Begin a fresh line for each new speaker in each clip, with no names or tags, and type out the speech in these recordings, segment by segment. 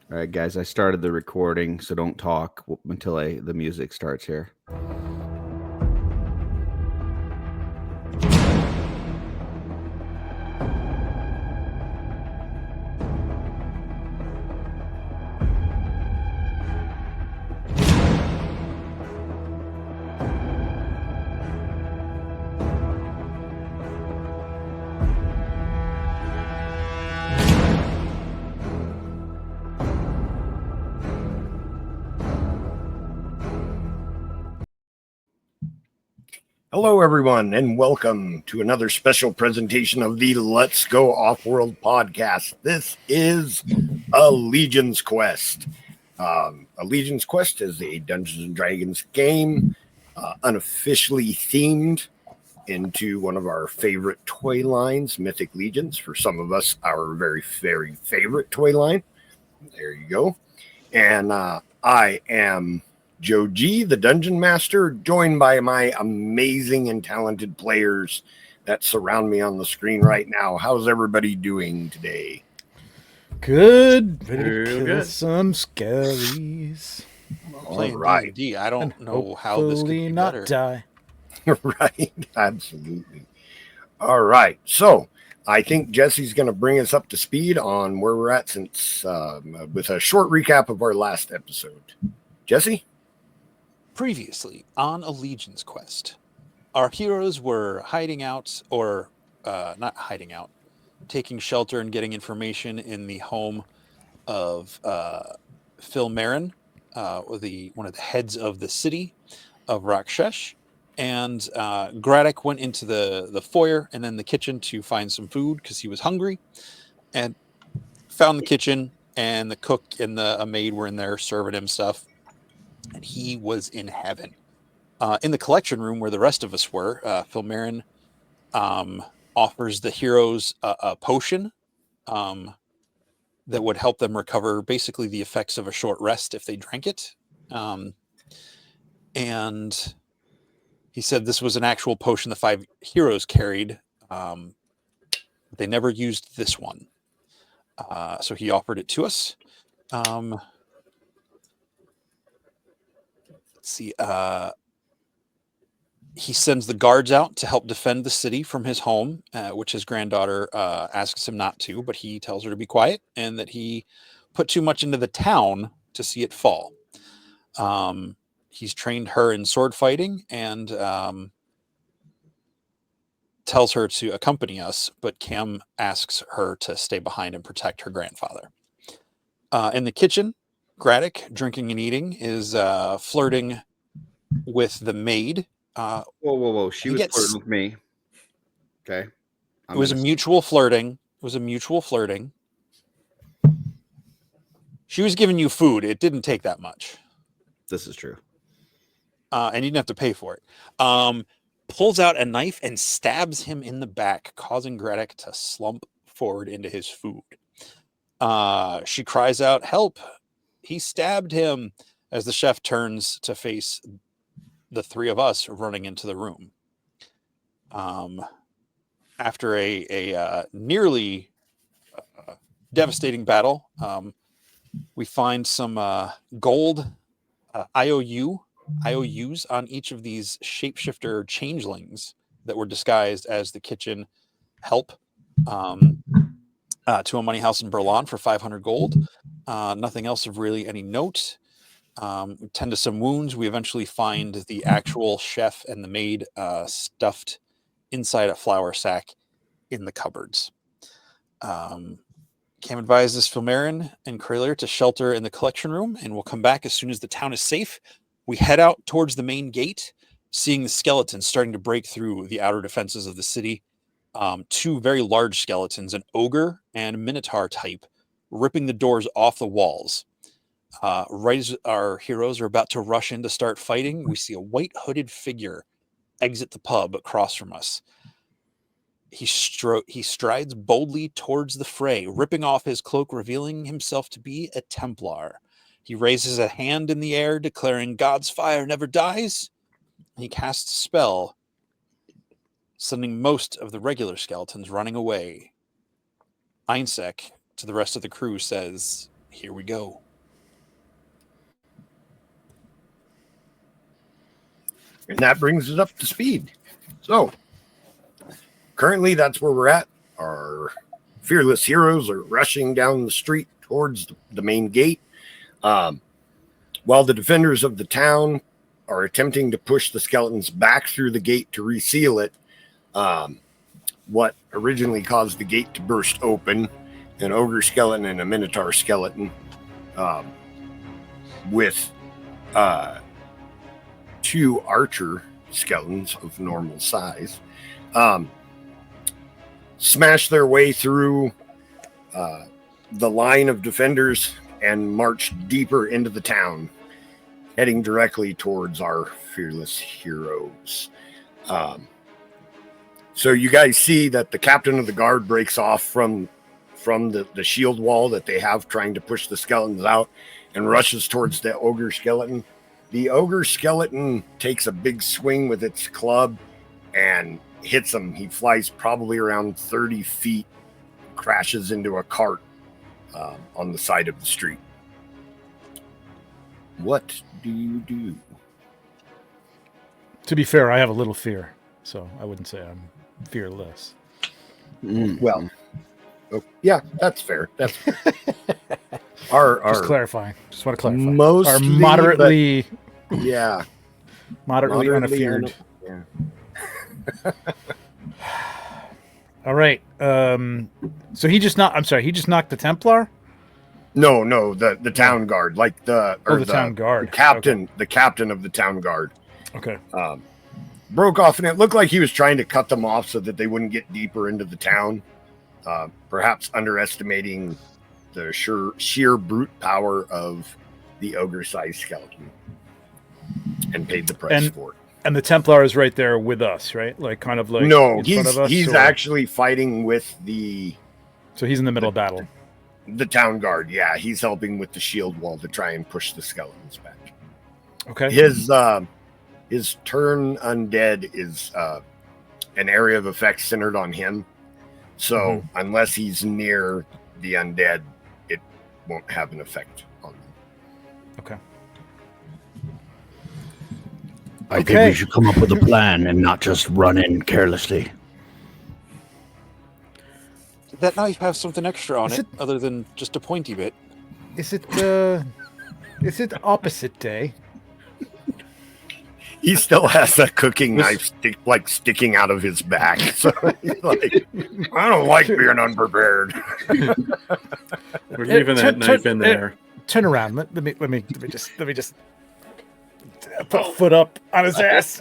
All right, guys, I started the recording, so don't talk until the music starts here.
Hello, everyone, and welcome to another special presentation of the Let's Go Off-World podcast. This is a Legion's Quest. A Legion's Quest is a Dungeons & Dragons game, unofficially themed into one of our favorite toy lines, Mythic Legions. For some of us, our very, very favorite toy line. There you go. And I am Joe G, the Dungeon Master, joined by my amazing and talented players that surround me on the screen right now. How's everybody doing today?
Good. Ready to kill some skellies.
All right.
D&D. I don't
And
know how this could be
not
better.
die.
Right. Absolutely. All right. So I think Jesse's going to bring us up to speed on where we're at since with a short recap of our last episode. Jesse?
Previously on a Legion's Quest, our heroes were hiding out, or not hiding out, taking shelter and getting information in the home of Phil Marin, one of the heads of the city of Raksesh. And Gradduk went into the foyer and then the kitchen to find some food because he was hungry, and found the kitchen, and the cook and a maid were in there serving him stuff, and he was in heaven. In the collection room where the rest of us were, Phil Marin offers the heroes a potion that would help them recover basically the effects of a short rest if they drank it. And he said this was an actual potion the 5 heroes carried. They never used this one. So he offered it to us. Let's see. He sends the guards out to help defend the city from his home, which his granddaughter asks him not to, but he tells her to be quiet and that he put too much into the town to see it fall. He's trained her in sword fighting and tells her to accompany us, but Cam asks her to stay behind and protect her grandfather. In the kitchen, Gradduk, drinking and eating, is flirting with the maid.
Whoa. She was flirting with me. Okay.
It was a mutual flirting. She was giving you food. It didn't take that much.
This is true.
And you didn't have to pay for it. Pulls out a knife and stabs him in the back, causing Gradduk to slump forward into his food. She cries out, "Help! He stabbed him!" as the chef turns to face the 3 of us running into the room. After a nearly devastating battle, we find some gold IOUs on each of these shapeshifter changelings that were disguised as the kitchen help to a money house in Berlin for 500 gold. Nothing else of really any note. We tend to some wounds. We eventually find the actual chef and the maid stuffed inside a flour sack in the cupboards. Cam advises Filmarin and Krayler to shelter in the collection room, and we'll come back as soon as the town is safe. We head out towards the main gate, seeing the skeletons starting to break through the outer defenses of the city. 2 very large skeletons, an ogre and minotaur type, ripping the doors off the walls. Right as our heroes are about to rush in to start fighting, we see a white hooded figure exit the pub across from us. He strides boldly towards the fray, ripping off his cloak, revealing himself to be a Templar. He raises a hand in the air, declaring God's fire never dies. He casts a spell, sending most of the regular skeletons running away. Eénsek, to the rest of the crew, says here we go.
And that brings us up to speed. So, currently that's where we're at. Our fearless heroes are rushing down the street towards the main gate. While the defenders of the town are attempting to push the skeletons back through the gate to reseal it, what originally caused the gate to burst open, an ogre skeleton and a minotaur skeleton, with 2 archer skeletons of normal size, smash their way through the line of defenders and march deeper into the town, heading directly towards our fearless heroes. So you guys see that the captain of the guard breaks off from the shield wall that they have, trying to push the skeletons out, and rushes towards the ogre skeleton. The ogre skeleton takes a big swing with its club and hits him. He flies probably around 30 feet, crashes into a cart on the side of the street. What do you do?
To be fair, I have a little fear, so I wouldn't say I'm fearless.
Well, yeah, that's fair. That's fair.
Just clarifying. Just want to clarify.
Mostly,
are moderately,
yeah,
moderately unafeared.
Yeah.
All right. So he just knocked. I'm sorry. He just knocked the Templar.
No, the town guard, like the
town guard,
the captain,
okay.
The captain of the town guard.
Okay.
Broke off, and it looked like he was trying to cut them off so that they wouldn't get deeper into the town. Perhaps underestimating the sheer brute power of the ogre-sized skeleton, and paid the price for it.
And the Templar is right there with us, right? Like kind of like
no,
in front of us,
he's
or?
actually fighting with the.
So he's in the middle of battle.
The town guard, yeah, he's helping with the shield wall to try and push the skeletons back.
Okay.
His turn undead is an area of effect centered on him. So unless he's near the undead, it won't have an effect on them.
Okay.
I think we should come up with a plan and not just run in carelessly.
Did that knife have something extra on it other than just a pointy bit?
Is it opposite day?
He still has a cooking knife sticking out of his back. So he's like, I don't like being unprepared.
We're leaving that knife in there.
Turn around. Let me just put a foot up on his ass.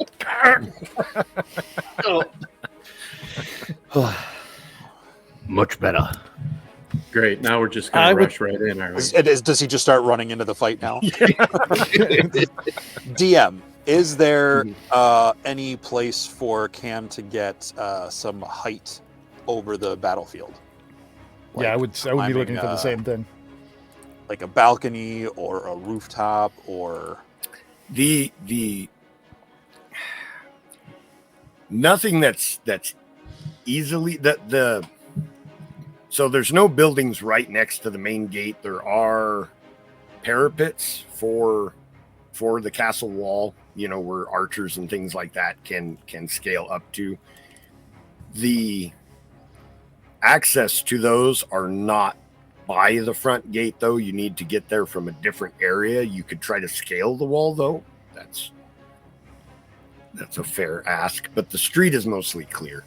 Much better.
Great. Now we're just going to rush right in, aren't we?
Does he just start running into the fight now? DM, is there any place for Cam to get some height over the battlefield?
Like I would be looking for the same thing.
Like a balcony or a rooftop or
the nothing that's easily so there's no buildings right next to the main gate. There are parapets for the castle wall, where archers and things like that can scale up to. The access to those are not by the front gate, though. You need to get there from a different area. You could try to scale the wall, though. That's a fair ask, but the street is mostly clear.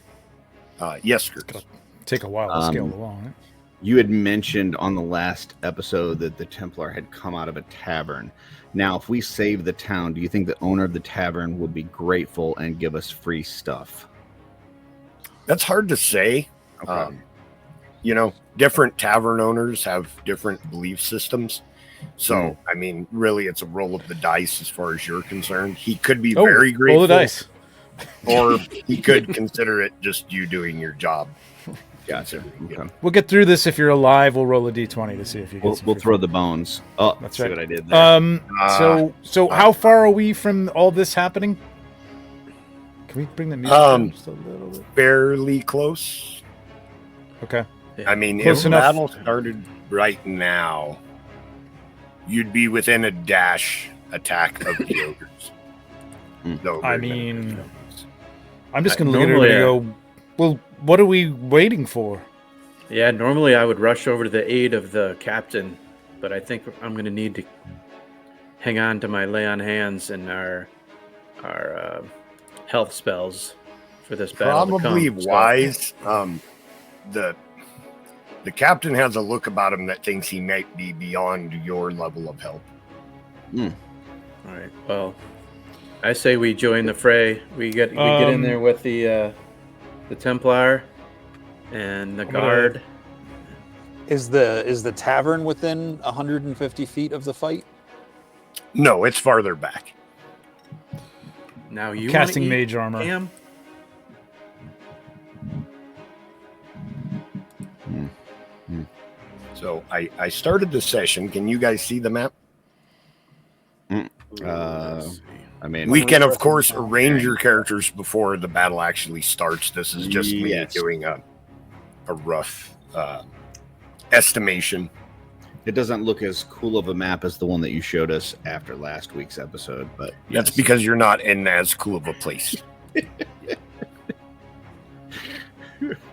Yes, Kurt.
Take a while to scale the wall, right?
You had mentioned on the last episode that the Templar had come out of a tavern. Now, if we save the town, do you think the owner of the tavern would be grateful and give us free stuff?
That's hard to say.
Okay.
Different tavern owners have different belief systems. So, I mean, really, it's a roll of the dice as far as you're concerned. He could be very grateful.
Roll the dice.
Or he could consider it just you doing your job.
Gotcha. Okay.
We'll get through this. If you're alive, we'll roll a d20 to see if you get
We'll throw the bones. Oh,
that's
see
right.
what I did there.
So how far are we from all this happening? Can we bring the music down just a little bit?
Fairly close.
Okay.
I mean,
Close
if
enough.
battle started right now, You'd be within a dash attack of the ogres. No,
I
very many
mean,
ogres.
I'm just going to look at
Normally,
everybody and go, well, what are we waiting for?
Yeah, normally I would rush over to the aid of the captain, but I think I'm going to need to hang on to my lay on hands and our health spells for this battle.
Probably
to come.
wise. The captain has a look about him that thinks he might be beyond your level of help.
All right. Well, I say we join the fray. We get in there with the Templar and the guard.
Is the tavern within 150 feet of the fight?
No, it's farther back.
Now you
Casting
wanna eat,
mage armor.
Cam?
So I started the session. Can you guys see the map?
I mean,
We can, of course, arrange your characters before the battle actually starts. This is just me doing a rough estimation.
it doesn't look as cool of a map as the one that you showed us after last week's episode, but
That's because you're not in as cool of a place.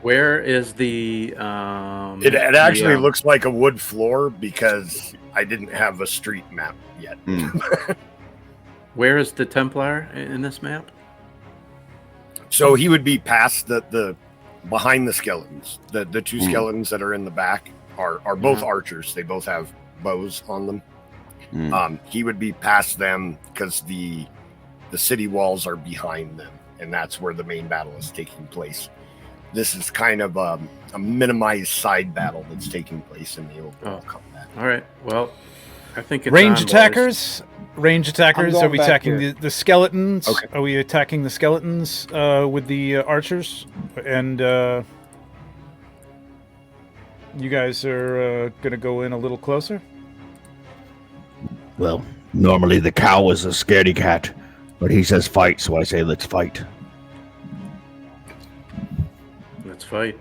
Where is the?
It actually looks like a wood floor because I didn't have a street map yet.
Where is the Templar in this map?
So he would be past the behind the skeletons. The two skeletons that are in the back are both archers. They both have bows on them. He would be past them because the city walls are behind them, and that's where the main battle is taking place. This is kind of a minimized side battle that's taking place in the overall combat.
All right. Well, I think it's
Range
on, boys.
attackers. Range attackers.
I'm going
Are we
back
attacking
here.
the skeletons?
Okay.
Are we attacking the skeletons with the archers? And you guys are going to go in a little closer?
Well, normally the cow is a scaredy cat, but he says fight, so I say let's fight.
Let's fight.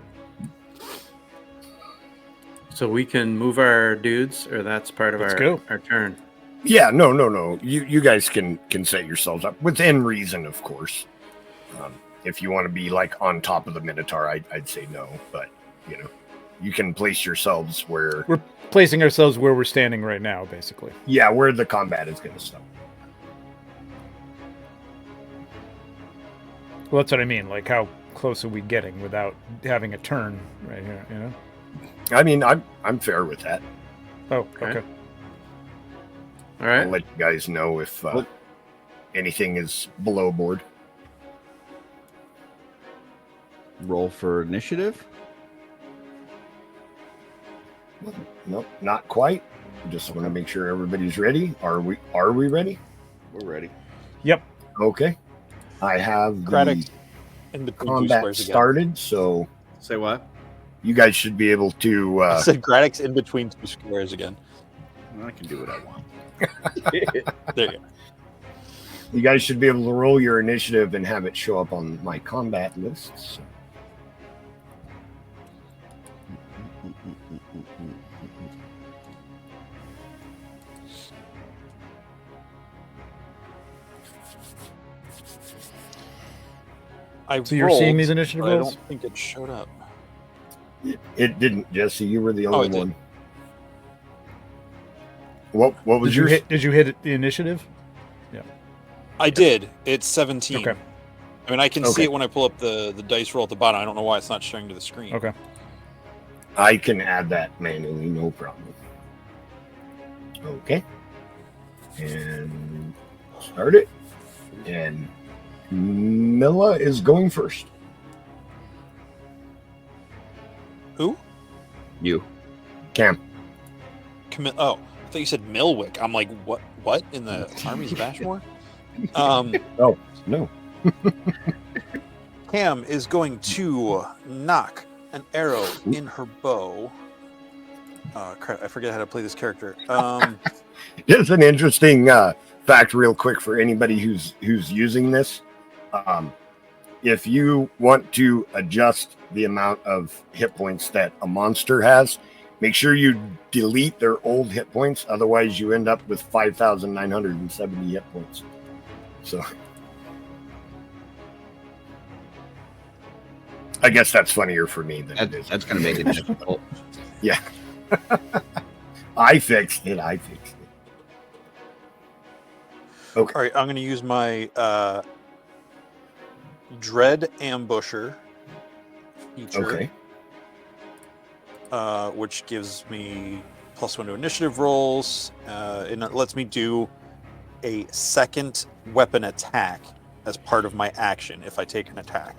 So we can move our dudes, or that's part of
Let's go.
our turn.
Yeah, no. You guys can set yourselves up within reason, of course. If you want to be like on top of the Minotaur, I'd say no, but you can place yourselves where.
We're placing ourselves where we're standing right now, basically.
Yeah, where the combat is going to stop.
Well, that's what I mean. Like, how close are we getting without having a turn right here?
I mean, I'm fair with that.
Oh, okay.
All right.
I'll let you guys know if anything is below board.
roll for initiative.
Nope, not quite. Just want to make sure everybody's ready. Are we ready?
We're ready.
Yep.
Okay. I have
Gradduk
the
in between two
combat
squares again.
started, so
Say what?
you guys should be able to.
I said Gradduk's in between two squares again.
I can do what I want.
There you go.
You guys should be able to roll your initiative and have it show up on my combat lists.
So you're seeing these initiative
but I
rolls?
don't think it showed up.
It didn't, Jesse. You were the
Oh,
only
it did.
one. What was
Did you
yours?
hit? Did you hit the initiative?
I did. It's 17.
Okay.
I mean, I can see
Okay.
it when I pull up the dice roll at the bottom. I don't know why it's not showing to the screen.
Okay.
I can add that manually, no problem. Okay. And start it. And Milla is going first.
Who?
You.
Cam.
Oh, I thought you said Milwick. I'm like, what? What in the armies of Ashmore?
No.
Cam is going to knock an arrow in her bow. Crap, I forget how to play this character.
Here's an interesting fact, real quick, for anybody who's using this. If you want to adjust the amount of hit points that a monster has, Make sure you delete their old hit points. Otherwise, you end up with 5,970 hit points. So I guess that's funnier for me than it is.
That's going to make it difficult.
Yeah. I fixed it. Okay.
All right, I'm going to use my Dread Ambusher feature, which gives me +1 to initiative rolls, and it lets me do a second weapon attack as part of my action if I take an attack,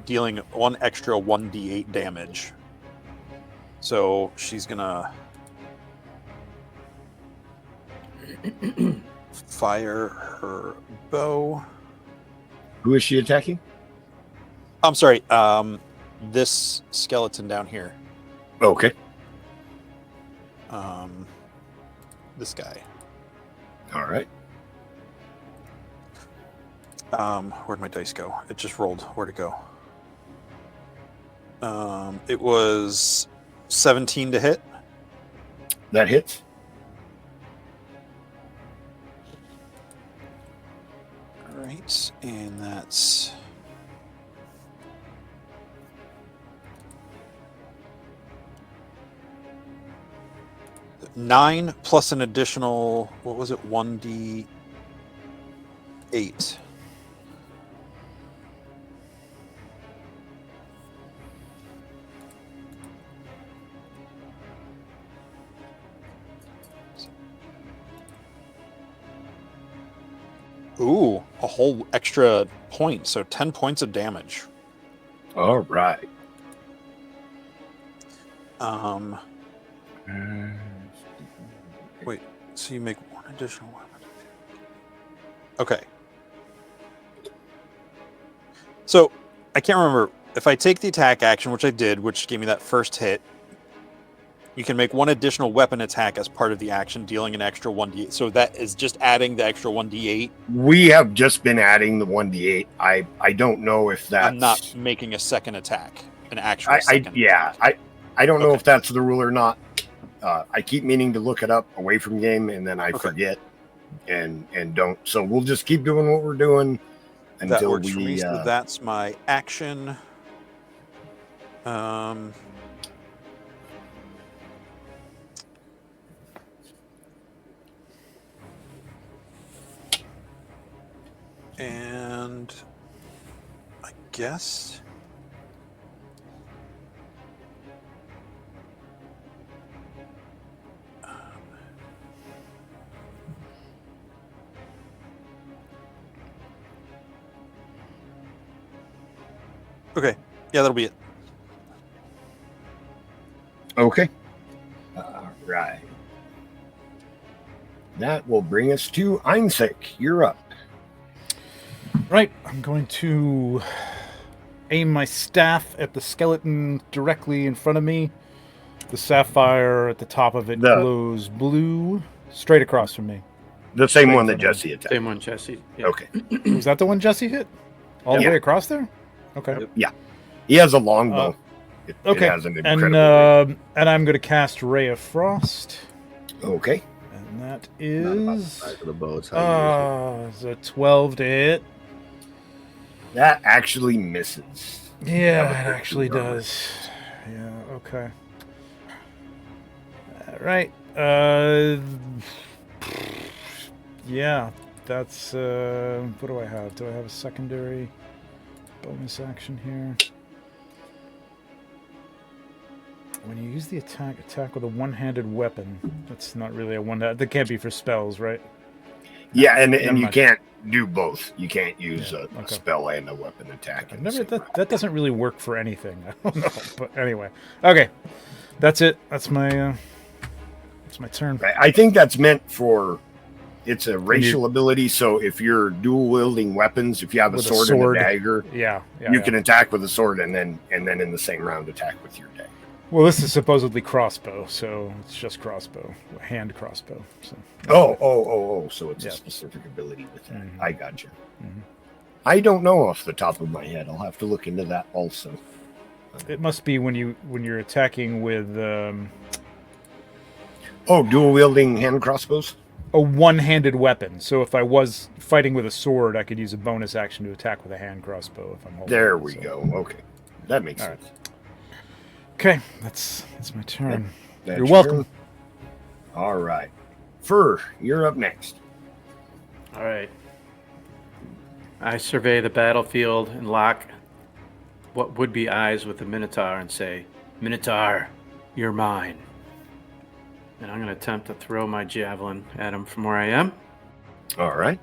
dealing 1 extra 1d8 damage. So she's going to fire her bow.
Who is she attacking?
I'm sorry, this skeleton down here.
Okay.
This guy.
All right.
Where'd my dice go? It just rolled. Where'd it go? It was 17 to hit.
That hits.
All right, and that's 9 plus an additional, what was it, 1d8. Ooh, a whole extra point, so 10 points of damage.
All right.
Wait, so you make 1 additional weapon. Okay. So, I can't remember. If I take the attack action, which I did, which gave me that first hit, you can make 1 additional weapon attack as part of the action, dealing an extra 1d8. So that is just adding the extra 1d8.
We have just been adding the 1d8. I don't know if that's...
I'm not making a second attack, an actual second
attack. I don't know if that's the rule or not. I keep meaning to look it up away from game, and then I forget and don't. So we'll just keep doing what we're doing until
that works for me. So that's my action. And I guess okay. Yeah, that'll be it.
Okay. All right. That will bring us to Eénsek. You're up.
Right, I'm going to aim my staff at the skeleton directly in front of me. The sapphire at the top of it glows blue, straight across from me.
The same one that Jesse attacked.
Same one, Jesse. Yeah.
Okay.
Was that the one Jesse hit? All the way across there? Okay.
Yeah. He has a longbow. It has an incredible
and I'm going to cast Ray of Frost.
Okay.
And that is
The bow is how you use
a 12 to hit.
That actually misses.
Yeah, it actually does. Yeah, okay. All right. Yeah, that's what do I have? Do I have a secondary bonus action here? When you use the attack with a one-handed weapon, that's not really a one-handed. That can't be for spells, right?
Yeah, and you can't do both. You can't use a spell and a weapon attack.
That doesn't really work for anything. I don't know, but anyway. Okay, that's it. That's my turn.
I think that's meant for. It's a racial ability, so if you're dual wielding weapons, if you have a sword and a dagger, you can attack with a sword and then in the same round attack with your dagger.
Well, this is supposedly crossbow, so it's just crossbow, hand crossbow. So.
So it's a specific ability with that. I got you. I don't know off the top of my head. I'll have to look into that also.
It must be when you're attacking with
dual wielding hand crossbows.
a one-handed weapon. So if I was fighting with a sword, I could use a bonus action to attack with a hand crossbow if I'm holding.
There
it,
we
so.
go. Okay, that makes
All
sense.
right. Okay, that's my turn.
That's
You're
your
welcome.
turn. All right, Ferr, you're up next.
All right. I survey the battlefield and lock what would be eyes with the Minotaur and say, Minotaur, you're mine. And I'm going to attempt to throw my javelin at him from where I am.
All right.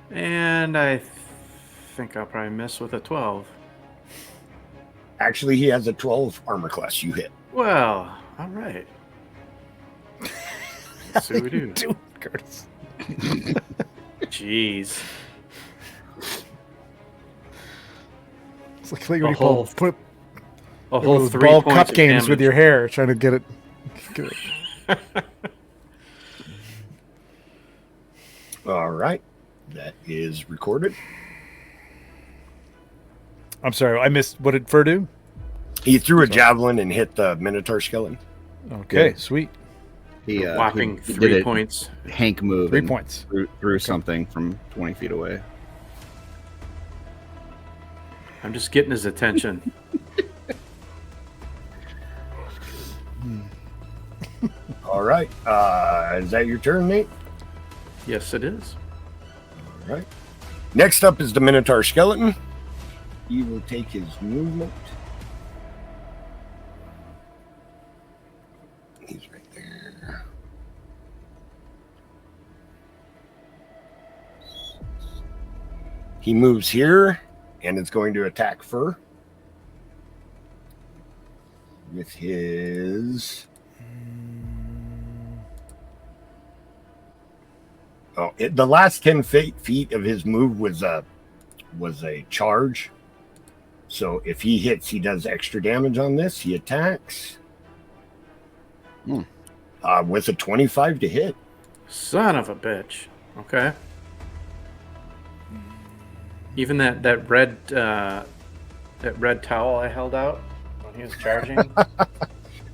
And I think I'll probably miss with a 12.
Actually, he has a 12 armor class. You hit.
Well, all right. Let's see what we do.
Do Curtis.
Jeez.
It's like when
A
you
whole-
put
A whole
those
3
ball
points
cup
of
games with
damage.
your hair, trying to get it.
All right. That is recorded.
I'm sorry, I missed. What did Ferr do?
He threw a javelin and hit the Minotaur skeleton.
Okay,
Yeah.
sweet.
He
Whopping
he
3
did a
points.
Hank move.
3
and
points.
threw something from 20 feet away.
I'm just getting his attention.
All right. Is that your turn, Nate?
Yes, it is.
All right. Next up is the Minotaur skeleton. He will take his movement. He's right there. He moves here, and it's going to attack Ferr with his. The last 10 feet of his move was a charge. So if he hits, he does extra damage on this. He attacks with a 25 to hit.
Son of a bitch. Okay. Even that red towel I held out when he was charging.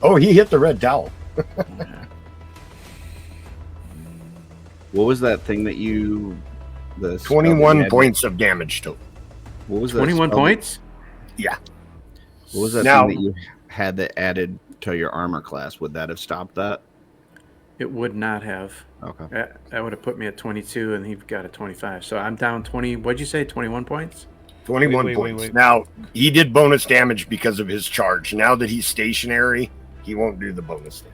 Oh, he hit the red towel.
Yeah.
What was that thing that you? The spell that you
21
had-
points of damage total.
What was that?
21
spell-
points?
Yeah.
What was that
Now-
thing that you had that added to your armor class? Would that have stopped that?
It would not have.
Okay.
That would have put me at 22, and he got a 25. So I'm down 20. What'd you say? 21 points?
21
Wait.
points. Now, he did bonus damage because of his charge. Now that he's stationary, he won't do the bonus damage.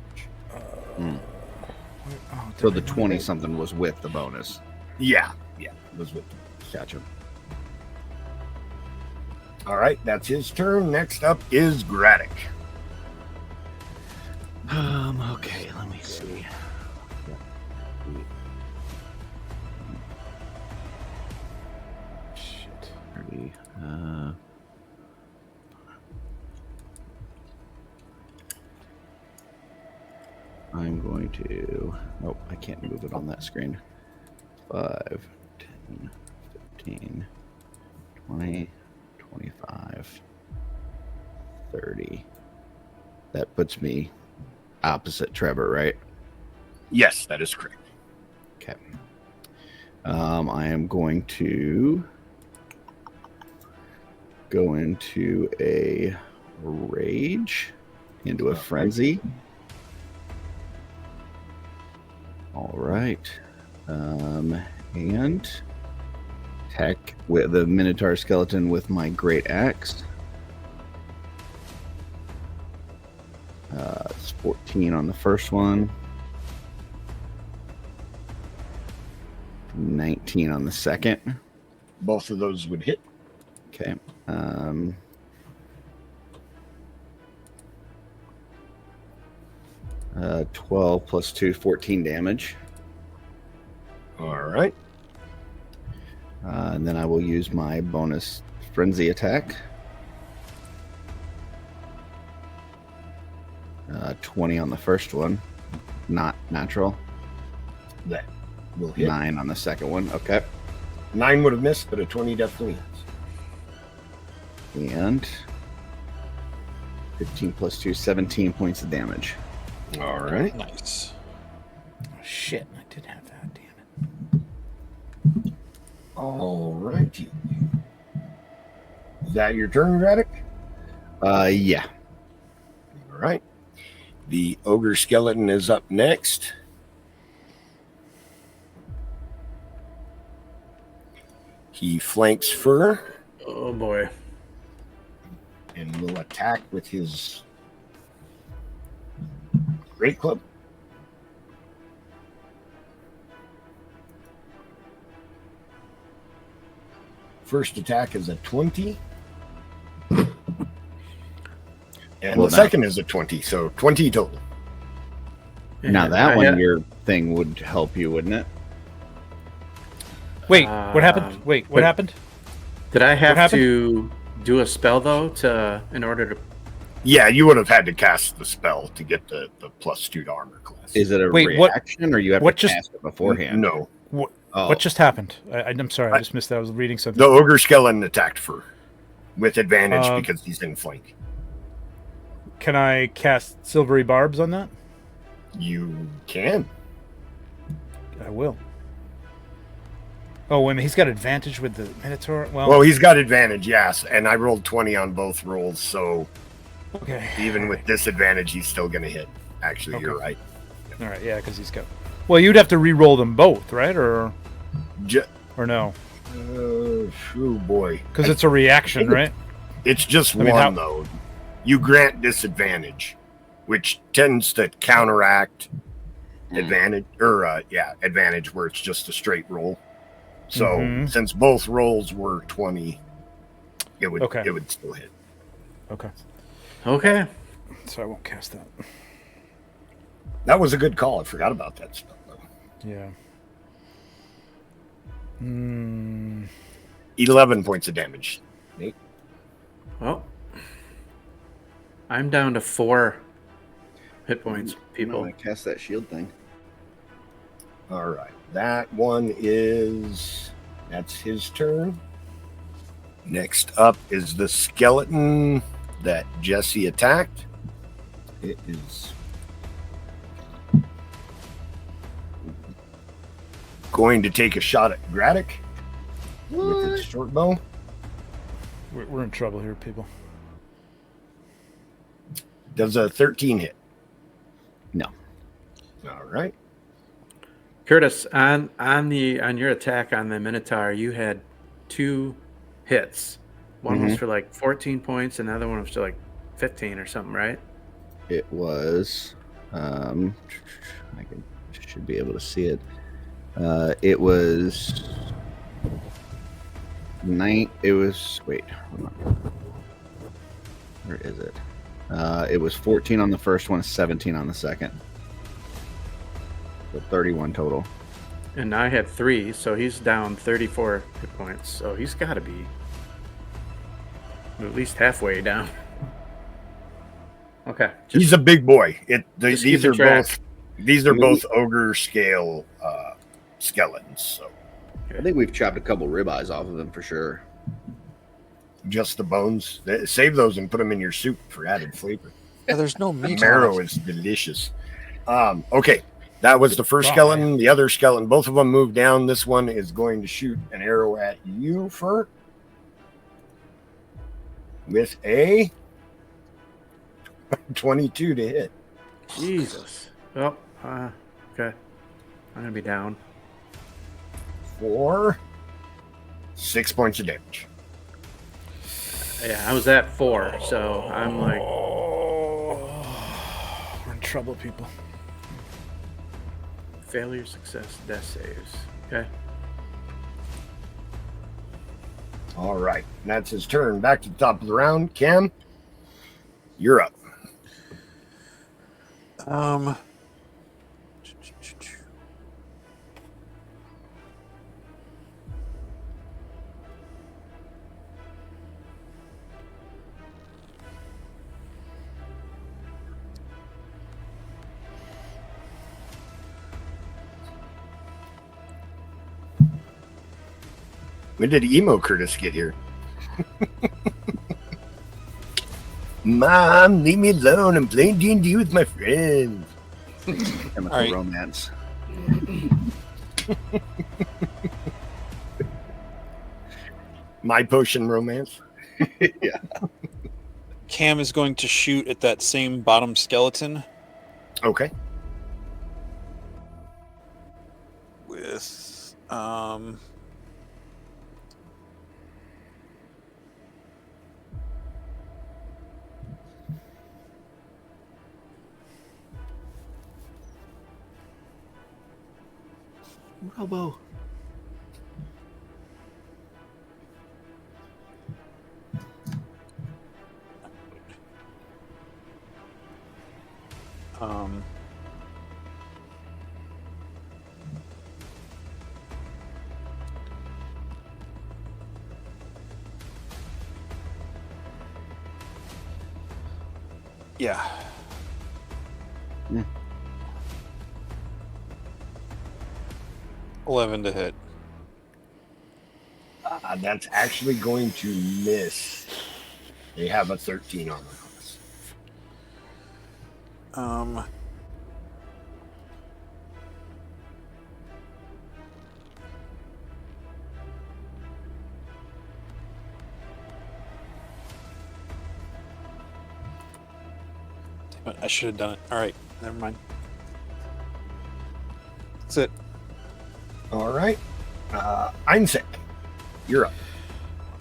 So the 20 something was with the bonus.
Yeah. It was with.
Gotcha.
All right, that's his turn. Next up is Gradduk.
Okay, let me see.
Shit.
30, I'm going to. Oh, I can't move it on that screen. 5, 10, 15, 20, 25, 30. That puts me opposite Trevor, right?
Yes, that is correct.
Okay. I am going to go into a rage, into a frenzy. All right. And attack with the Minotaur skeleton with my great axe. It's 14 on the first one. 19 on the second.
Both of those would hit.
Okay. 12 plus 2, 14 damage.
All right.
And then I will use my bonus frenzy attack. 20 on the first one. Not natural.
That will hit.
9 on the second one. Okay.
9 would have missed, but a 20 definitely hits.
And 15 plus 2, 17 points of damage.
All right.
Nice.
Oh, shit, I did have that, damn it.
All righty. Is that your turn, Gradduk?
Yeah.
All right. The ogre skeleton is up next. He flanks Ferr
Oh boy.
and will attack with his great club. First attack is a 20. And
Well,
the second is a 20, so 20 total.
Now
Yeah,
that
I
one,
had-
your thing would help you, wouldn't it?
Wait, what happened? Wait, what
but-
happened?
Did I have
happened?
to do a spell though in order to?
Yeah, you would have had to cast the spell to get the +2 to armor class.
Is it a
Wait, what-
reaction, or you have
what
to
just-
cast it beforehand?
No.
What,
Oh.
what just happened? I'm sorry, I just missed that. I was reading something.
The ogre skeleton attacked Ferr with advantage
Um,
because he's in flank.
Can I cast silvery barbs on that?
You can.
I will. Oh, wait a minute. He's got advantage with the Minotaur.
Well, he's got advantage, yes, and I rolled 20 on both rolls, so
okay.
even with disadvantage, he's still going to hit. Actually,
Okay.
you're right.
All right, yeah, because he's got. Well, you'd have to re-roll them both, right? Or no?
Oh boy.
Because it's a reaction, right?
It's just
I mean,
one, though. You grant disadvantage, which tends to counteract advantage, advantage where it's just a straight roll. So
Mhm.
since both rolls were 20, it would
Okay.
it would still hit.
Okay.
Okay.
So I won't cast that.
That was a good call. I forgot about that spell, though.
Yeah.
11 points of damage. Nate?
Well, I'm down to 4 hit points, people.
I cast that shield thing.
All right. That's his turn. Next up is the skeleton that Jesse attacked. It is going to take a shot at Gradduk with its short bow.
We're in trouble here, people.
Does a 13 hit?
No.
All right.
Curtis, on your attack on the Minotaur, you had 2 hits. One was for like 14 points, and the other one was for like 15 or something, right?
It was. Should be able to see it. It was. It was. Wait, hold on. Where is it? It was 14 on the first one, 17 on the second. So 31 total.
And I had 3, so he's down 34 hit points. So he's got to be at least halfway down. Okay.
He's a big boy.
just
These
keep
are
track.
both ogre scale skeletons. So
I think we've chopped a couple ribeyes off of them for sure.
just the bones. Save those and put them in your soup for added flavor.
Yeah, there's no
The
meat.
marrow
on it.
is delicious. Okay, that was the first
Wow.
skeleton. The other skeleton, both of them moved down. This one is going to shoot an arrow at you, Ferr, with a 22 to hit.
Jesus. Oh, okay. I'm going to be down.
For 6 points of damage.
Yeah, I was at 4, so I'm like,
We're in trouble, people.
failure, success, death saves. Okay.
All right, that's his turn. Back to the top of the round. Cam, you're up. When did Emo Curtis get here? Mom, leave me alone. I'm playing D&D with my friends.
Chemical
All right.
romance.
My potion romance.
Yeah.
Cam is going to shoot at that same bottom skeleton
Okay.
with
Robo.
yeah.
Yeah.
11 to hit.
That's actually going to miss. They have a 13 armor class.
Damn it, I should have done it. All right, never mind. That's it.
All right. Eénsek, you're up.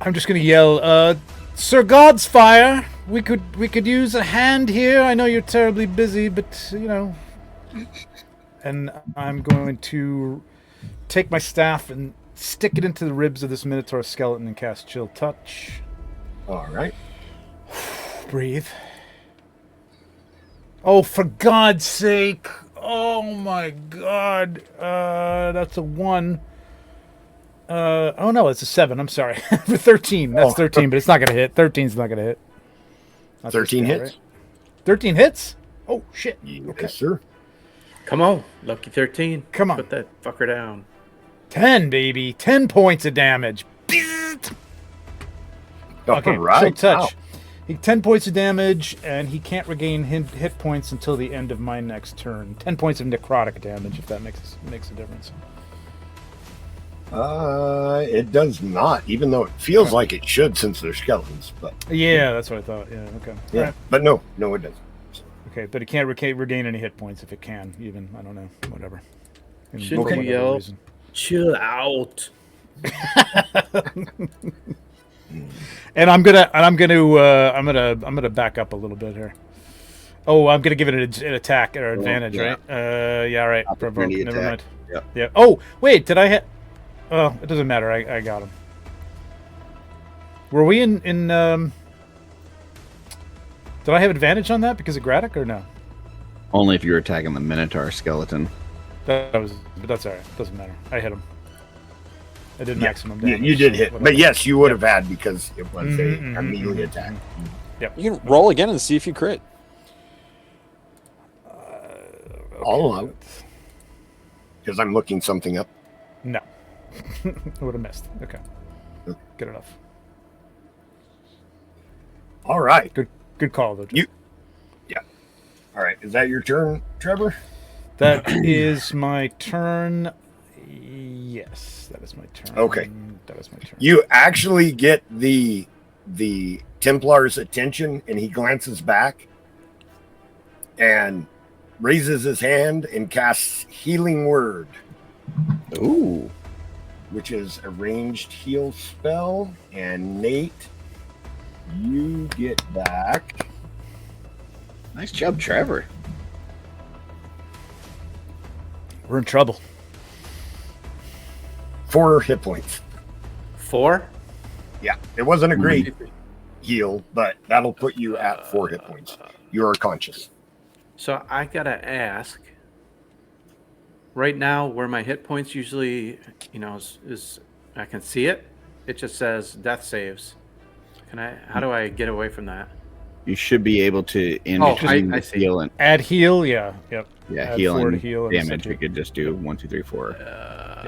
I'm just gonna yell, Sir God's Fire, we could use a hand here. I know you're terribly busy, but you know. And I'm going to take my staff and stick it into the ribs of this Minotaur skeleton and cast Chill Touch.
All right.
Breathe. Oh, for God's sake! Oh my God! That's a 1. Oh no, it's a 7. I'm sorry. For 13. That's 13, but it's not gonna hit. 13's not gonna hit. Not
13
this guy,
hits?
right? 13 hits? Oh shit.
Yes,
Okay.
sir.
Come on, lucky 13.
Come on.
Put that fucker down.
10, baby. 10 points of damage. Okay,
All right.
Chill Touch.
Wow.
10 points of damage, and he can't regain hit points until the end of my next turn. 10 points of necrotic damage, if that makes a difference.
It does not, even though it feels like it should since they're skeletons. But
Yeah, that's what I thought. Yeah, okay.
yeah,
Alright.
but no, it doesn't.
Okay, but it can't regain any hit points if it can, even. I don't know. Whatever.
Shouldn't
For
you
whatever
yell?
reason.
Chill out.
And I'm gonna back up a little bit here. Oh, I'm gonna give it an attack or advantage,
yeah.
right? Yeah, right. Provoke.
Opportunity
Never
attack.
mind.
Yeah.
Yeah. Oh, wait, did I hit? Oh, it doesn't matter. I got him. Were we in? Did I have advantage on that because of Gradduk or no?
Only if you're attacking the Minotaur skeleton.
But that's all right. Doesn't matter. I hit him. I did maximum
Yeah,
damage.
you did
so
hit.
whatever.
But yes, you would have had because it was a
Mhm,
melee attack.
You can roll again and see if you crit.
All out. Because I'm looking something up.
No. I would have missed. Okay. Good enough.
All right.
Good call, though.
You- All right. Is that your turn, Trevor?
That is my turn. Yes, that is my turn.
Okay.
That is my turn.
You actually get the Templar's attention, and he glances back and raises his hand and casts Healing Word,
Ooh.
which is a ranged heal spell. And Nate, you get back.
Nice job, Trevor.
We're in trouble.
4 hit points.
4?
Yeah, it wasn't a great heal, but that'll put you at 4 hit points. You are conscious.
So I gotta ask. Right now, where my hit points usually, is I can see it. It just says death saves. How do I get away from that?
You should be able to in
Oh,
between
I
the
see.
heal and
Add heal, yeah. Yep.
yeah,
Add
heal
4
and
to heal and
damage.
set
You could just do 1, 2, 3, 4.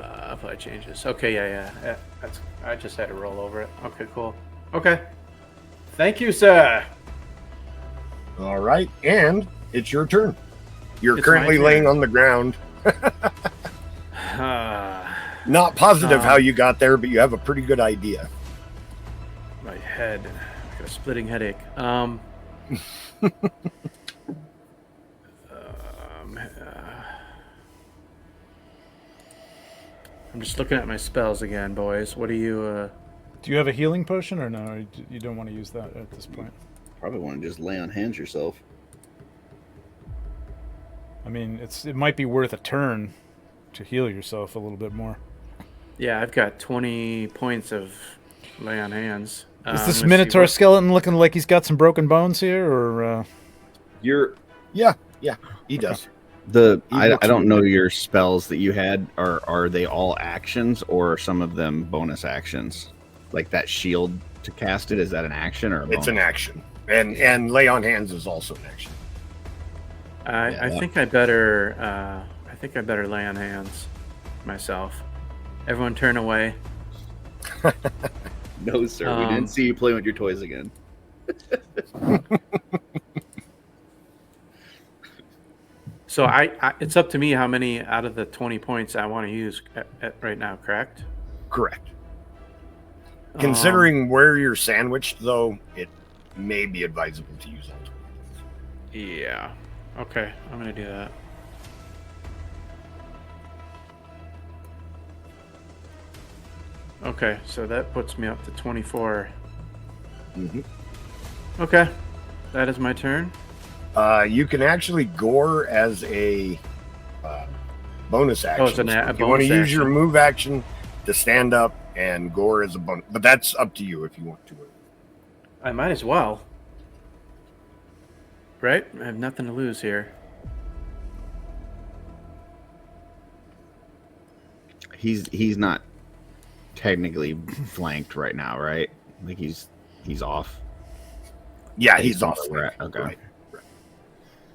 Apply changes. Okay, yeah. That's. I just had to roll over it. Okay, cool. Okay. Thank you, sir.
All right, and it's your turn. You're
It's
currently
my turn.
laying on the ground. Not positive how you got there, but you have a pretty good idea.
My head. I got a splitting headache. I'm just looking at my spells again, boys. What do you?
Do you have a healing potion or no? Or you don't want to use that at this point?
Probably want to just lay on hands yourself.
I mean, it might be worth a turn to heal yourself a little bit more.
Yeah, I've got 20 points of lay on hands.
Is this Minotaur skeleton looking like he's got some broken bones here, or?
Yeah, he does.
I don't know your spells that you had. Are they all actions or are some of them bonus actions? Like that shield to cast it, is that an action or a bonus?
It's an action, and lay on hands is also an action.
I think I better. I think I better lay on hands myself. Everyone, turn away.
No, sir. We didn't see you playing with your toys again.
So it's up to me how many out of the 20 points I want to use right now. Correct.
Correct. Considering where you're sandwiched, though, it may be advisable to use all 20.
Yeah. Okay, I'm gonna do that. Okay, so that puts me up to 24.
Mm-hmm.
Okay, that is my turn.
You can actually gore as a bonus action.
Oh, it's a
if you want to use your move action to stand up and gore as a bonus, but that's up to you if you want to.
I might as well. Right? I have nothing to lose here.
He's not technically flanked right now, right? Like he's off.
Yeah, he's off.
Okay.
Right.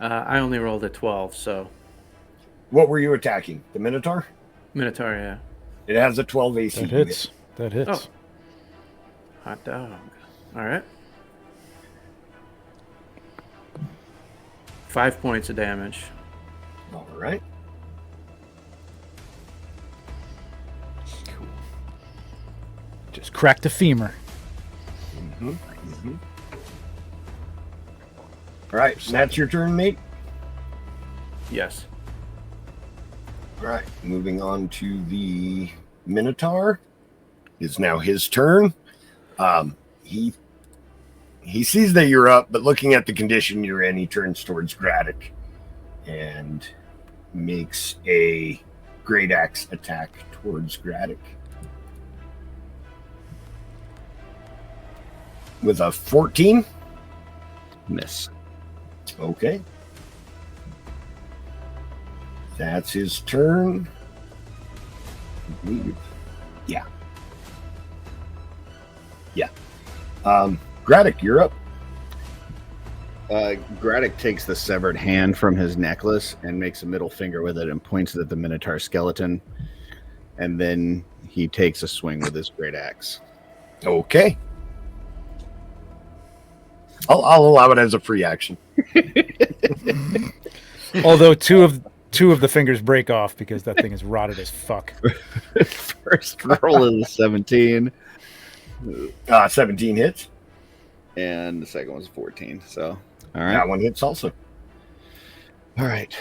I only rolled a 12, so.
What were you attacking? The Minotaur?
Minotaur, yeah.
It has a 12 AC.
That hits. That hits.
Oh. Hot dog. All right. 5 points of damage.
All right.
Cool. Just cracked a femur.
Mm-hmm. Mm-hmm. All right, so that's your turn, mate?
Yes.
All right, moving on to the Minotaur. It's now his turn. He sees that you're up, but looking at the condition you're in, he turns towards Gradduk and makes a great axe attack towards Gradduk. With a 14.
Miss.
Okay. That's his turn. Yeah. Gradduk, you're up.
Gradduk takes the severed hand from his necklace and makes a middle finger with it and points it at the Minotaur skeleton. And then he takes a swing with his great axe.
Okay. I'll allow it as a free action.
Although two of the fingers break off because that thing is rotted as fuck.
First roll is a 17.
17 hits.
And the second one's 14. So, all right.
That one hits also.
All right.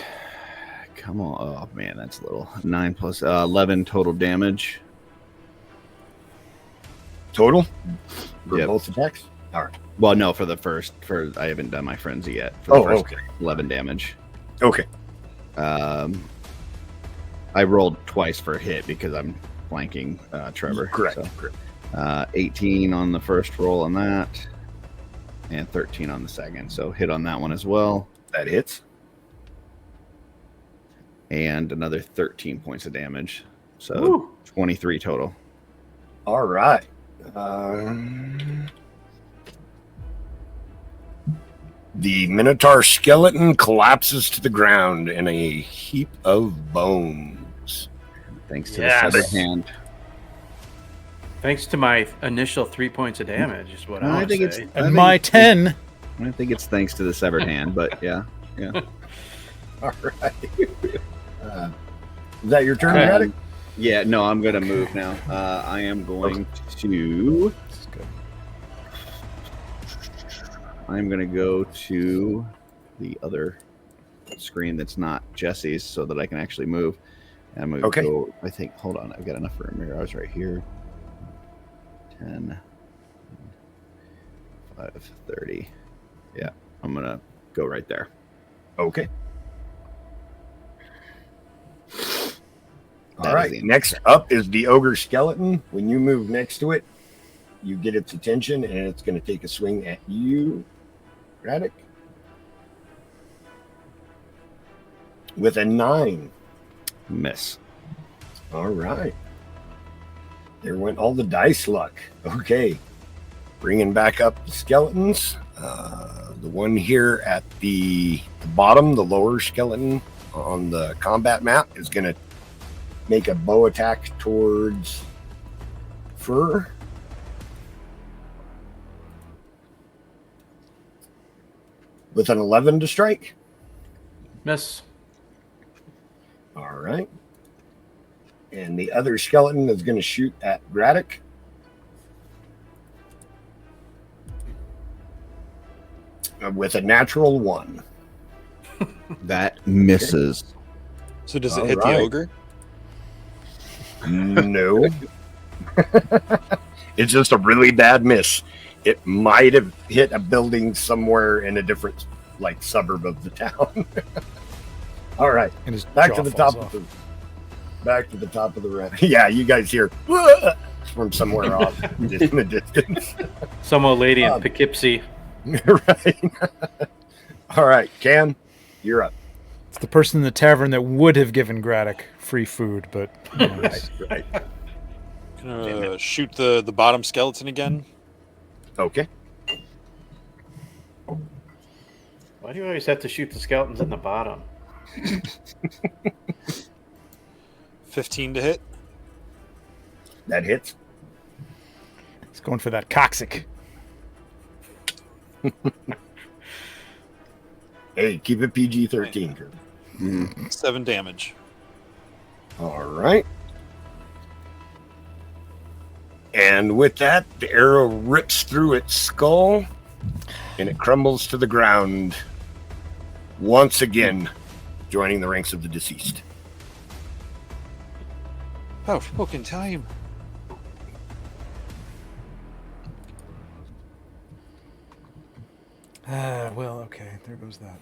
Come on. Oh, man, that's a little. 9 plus 11 total damage.
Total? For
Yep.
both attacks? All right.
Well, no, for I haven't done my frenzy yet. For the first
okay.
11 damage.
Okay.
I rolled twice for a hit because I'm flanking Trevor.
Correct.
So,
Correct.
18 on the first roll on that, and 13 on the second. So hit on that one as well.
That hits.
And another 13 points of damage. So
Woo.
23 total.
All right. The Minotaur skeleton collapses to the ground in a heap of bones.
Thanks to the severed hand.
Thanks to my initial 3 points of damage is what I think say.
And my 10.
I think it's thanks to the severed hand, but yeah.
All right. Is that your turn, Gradduk?
Yeah, no, I'm going to move now. I am going to... I'm going to go to the other screen that's not Jesse's so that I can actually move. And I'm going to go... I think... Hold on. I've got enough room here. I was right here. 10, 5, 30. Yeah, I'm going to go right there.
Okay. All right. Next up is the ogre skeleton. When you move next to it, you get its attention, and it's going to take a swing at you, Gradduk, with a 9.
Miss.
All right. There went all the dice luck. Okay. Bringing back up the skeletons. The one here at the bottom, the lower skeleton on the combat map, is going to make a bow attack towards Ferr. With an 11 to strike.
Miss.
All right. And the other skeleton is going to shoot at Gradduk. With a natural 1.
That misses.
So does it hit the ogre?
No. It's just a really bad miss. It might have hit a building somewhere in a different, suburb of the town. All right. Back to the top of the round. Yeah, you guys hear from somewhere off in the distance.
Some old lady in Poughkeepsie.
Right. All right, Cam, you're up.
It's the person in the tavern that would have given Gradduk free food, but
Right.
Gonna shoot the bottom skeleton again.
Okay.
Why do you always have to shoot the skeletons in the bottom?
15 to hit.
That hits.
He's going for that coccyx.
Hey, keep it PG-13, Trevor.
7 damage.
All right. And with that, the arrow rips through its skull, and it crumbles to the ground, once again, joining the ranks of the deceased.
Oh, fucking time.
Well, okay. There goes that.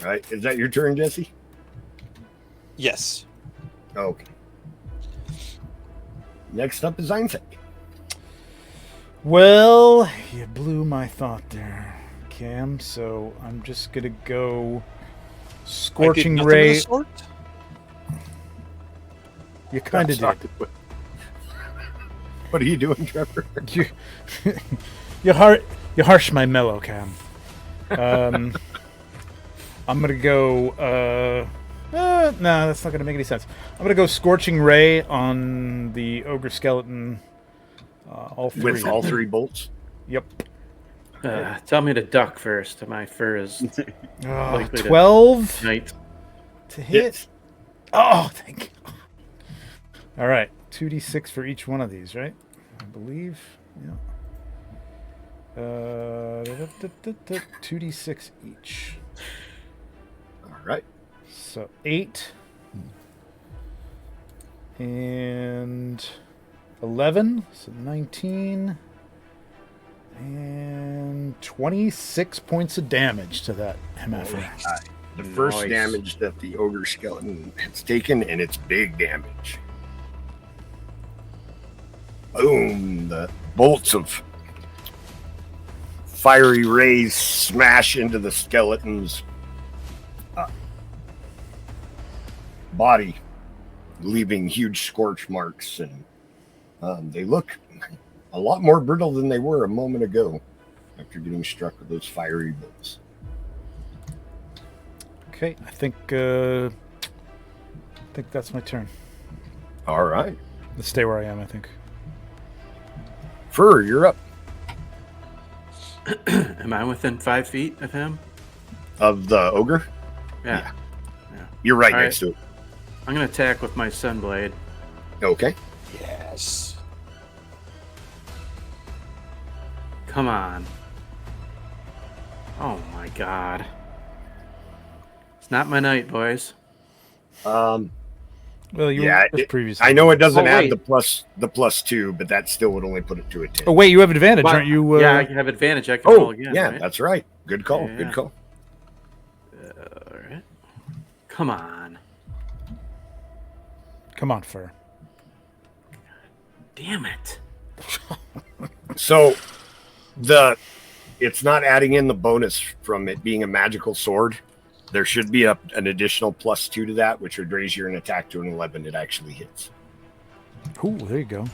All right. Is that your turn, Jesse?
Yes.
Okay. Next up is Eénsek.
Well, you blew my thought there, Cam. So I'm just gonna go scorching ray. You kind of did.
What are you doing, Trevor?
You harsh my mellow, Cam. I'm gonna go. No, that's not gonna make any sense. I'm gonna go scorching ray on the ogre skeleton. All 3.
With all 3 bolts.
Yep.
Tell me to duck first. My fur is
12 to hit.
Yes.
Oh, thank you. All right, 2d6 for each one of these, right? I believe. Yeah. 2d6 each.
All right.
So 8 and 11, so 19 and 26 points of damage to that MF.
The first damage that the ogre skeleton has taken, and it's big damage. Boom! The bolts of fiery rays smash into the skeleton's body, leaving huge scorch marks, and they look a lot more brittle than they were a moment ago after getting struck with those fiery bolts.
Okay, I think think that's my turn.
All right.
Let's stay where I am, I think.
Ferr, you're up.
Am I within 5 feet of him?
Of the ogre?
Yeah.
You're right
All
next to it.
I'm going to attack with my Sunblade.
Okay.
Yes.
Come on. Oh my god. It's not my night, boys.
Um,
Well, you
yeah,
were just previously.
I know it doesn't
Oh,
add
wait.
the plus 2, but that still would only put it to a 10.
Oh, wait, you have advantage,
Well,
aren't you?
yeah, I have advantage. I can roll
Oh,
again.
yeah,
right?
that's right. Good call.
Yeah.
Good call.
All right. Come on.
Come on, Ferr.
Damn it.
So it's not adding in the bonus from it being a magical sword. There should be an additional plus 2 to that, which would raise your attack to an 11. It actually hits.
Ooh, there you go.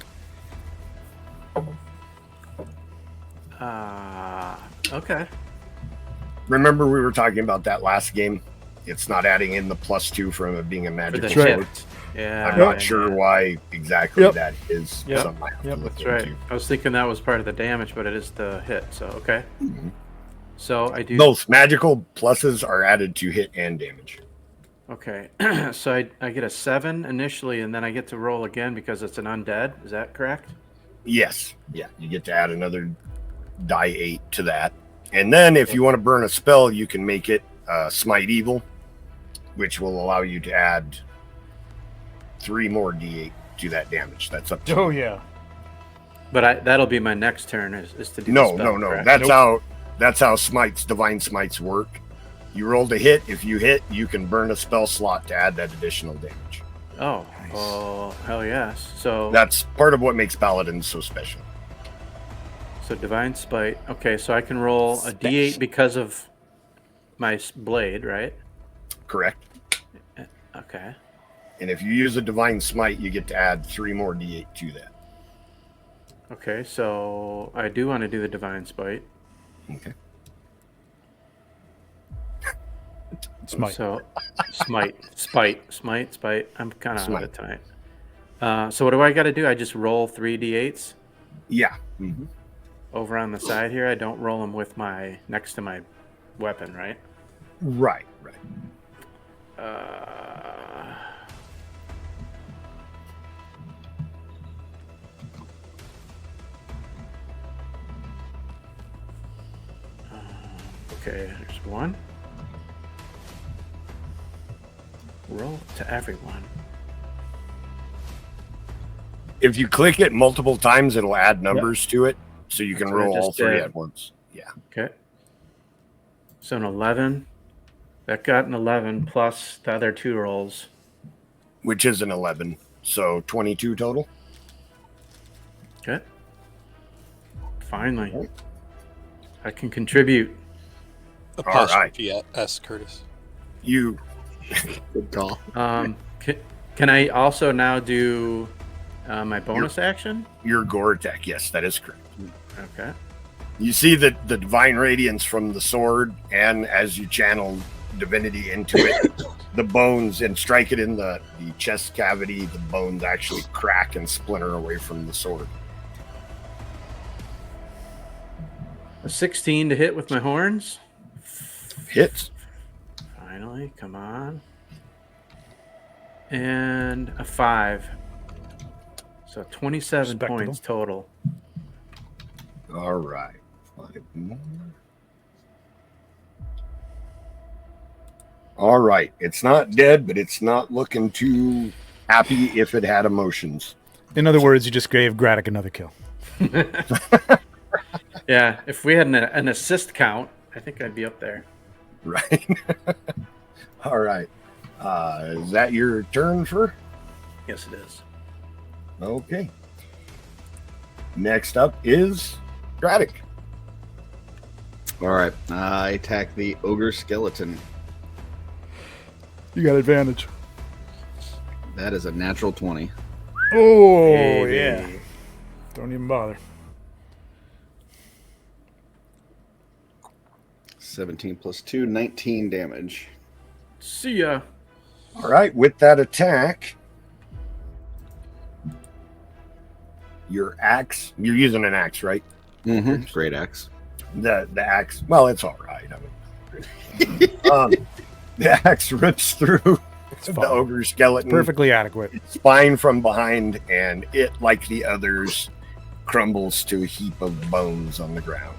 Okay.
Remember we were talking about that last game? It's not adding in the plus 2 from it being a
For
magical
the
sword.
hit. Yeah.
I'm not sure why exactly
Yep.
that is.
Yep.
Something I have to
Yep.
look
That's right.
into.
I was thinking that was part of the damage, but it is the hit. So, okay.
Mhm.
So I do.
Both magical pluses are added to hit and damage.
Okay. So I get a 7 initially, and then I get to roll again because it's an undead. Is that correct?
Yes. Yeah. You get to add another die 8 to that. And then if you want to burn a spell, you can make it Smite Evil, which will allow you to add 3 more d8 to that damage. That's up to
Oh,
you.
yeah.
But that'll be my next turn is to do the
No,
spell,
no.
correct?
That's how divine smites work. You rolled a hit. If you hit, you can burn a spell slot to add that additional damage.
Oh,
Nice.
oh, hell yes. So
That's part of what makes paladins so special.
divine spite. Okay, so I can roll a d8 because of my blade, right?
Correct.
Okay.
And if you use a divine smite, you get to add 3 more d8 to that.
Okay, so I do want to do the divine spite.
Okay.
Smite.
So spite. I'm kind of out of
Smite.
time. So what do I got to do? I just roll 3 d8s
Yeah. Mm-hmm.
over on the side here. I don't roll them with my next to my weapon, right?
Right.
Okay, there's 1. Roll to everyone.
If you click it multiple times, it'll add numbers to it, so you can
That's what I
roll all
just
3
did.
at once. Yeah.
Okay. So an 11. That got an 11 plus the other 2 rolls.
Which is an 11. So 22 total.
Okay. Finally. I can contribute.
Apostrophe S, Curtis.
You
Good call.
Can I also now do my bonus action?
your gore attack. Yes, that is correct.
Okay.
You see the divine radiance from the sword, and as you channel divinity into it, the bones and strike it in the chest cavity, the bones actually crack and splinter away from the sword.
A 16 to hit with my horns.
Hits.
Finally, come on. And a 5. So 27
Respectable.
points total.
All right. 5 more. All right. It's not dead, but it's not looking too happy if it had emotions.
In other words, you just gave Gradduk another kill.
Yeah, if we had an assist count, I think I'd be up there.
Right. All right. Is that your turn, Ferr?
Yes, it is.
Okay. Next up is Gradduk.
All right. I attack the ogre skeleton.
You got advantage.
That is a natural 20.
Oh,
Baby.
yeah. Don't even bother.
17 plus 2, 19 damage.
See ya.
All right, with that attack, your axe, you're using an axe, right?
Mm-hmm. Great axe.
The axe, well, it's all right. The axe rips through the ogre skeleton.
Perfectly adequate.
Spine from behind, and it, like the others, crumbles to a heap of bones on the ground.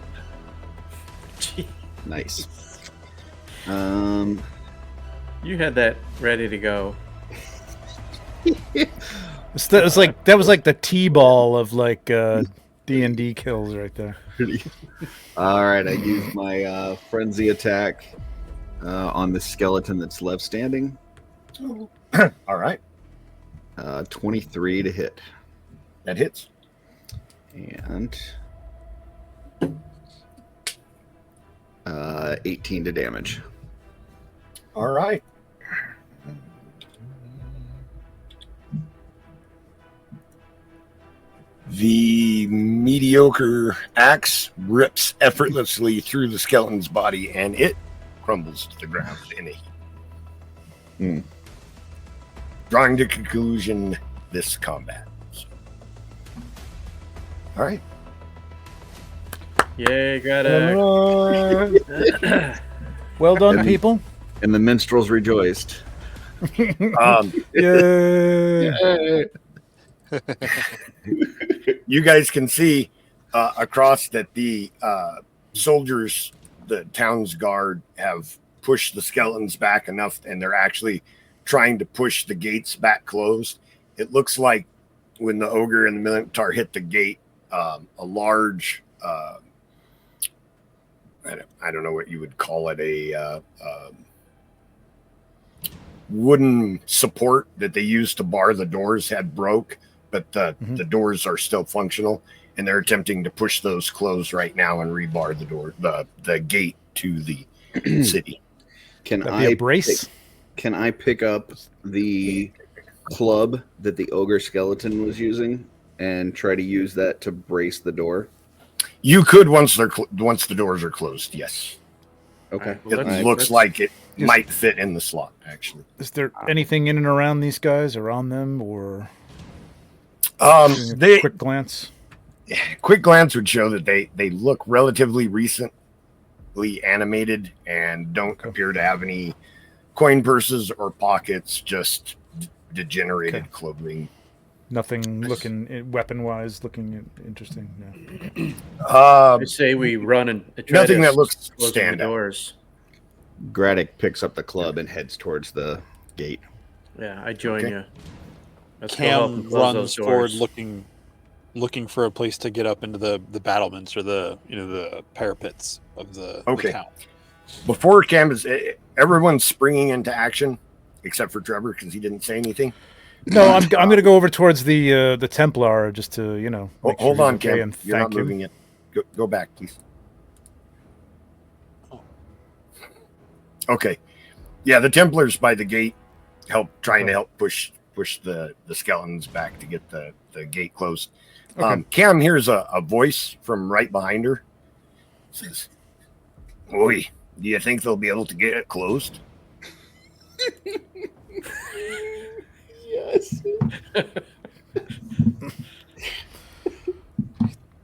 Nice.
You had that ready to go.
It's like that was like the T-ball of like D&D kills right there.
All right, I use my frenzy attack on the skeleton that's left standing.
All right.
23 to hit.
That hits.
And 18 to damage.
All right. The mediocre axe rips effortlessly through the skeleton's body, and it crumbles to the ground in a heap. Drawing to conclusion this combat. All right.
Yay, Gradduk.
Well done, people.
And the minstrels rejoiced.
Yay.
You guys can see across that the soldiers, the town's guard, have pushed the skeletons back enough, and they're actually trying to push the gates back closed. It looks like when the ogre and the Minotaur hit the gate, a large, I don't know what you would call it, a wooden support that they used to bar the doors had broke, but the doors are still functional, and they're attempting to push those closed right now and rebar the door, the gate to the city.
Can
That'd be a brace?
Can I pick up the club that the ogre skeleton was using and try to use that to brace the door?
You could once the doors are closed. Yes.
Okay.
It looks like it might fit in the slot. Actually,
is there anything in and around these guys or on them, or quick glance?
Quick glance would show that they look relatively recently animated and don't appear to have any coin purses or pockets. Just degenerated clothing.
Nothing looking weapon-wise looking interesting. No.
I say we run and try
nothing
to
that looks
close the doors.
Gradduk picks up the club and heads towards the gate.
Yeah, I join you. Let's
Cam runs forward, looking for a place to get up into the battlements or the parapets of the town.
Before Cam everyone's springing into action except for Trevor because he didn't say anything.
No, I'm going to go over towards the Templar just to
hold on,
okay,
Cam. You're not moving it. Go back, please. Okay. Yeah, the Templars by the gate trying to help push the skeletons back to get the gate closed. Okay. Cam hears a voice from right behind her. It says, "Oi, do you think they'll be able to get it closed?"
Yes.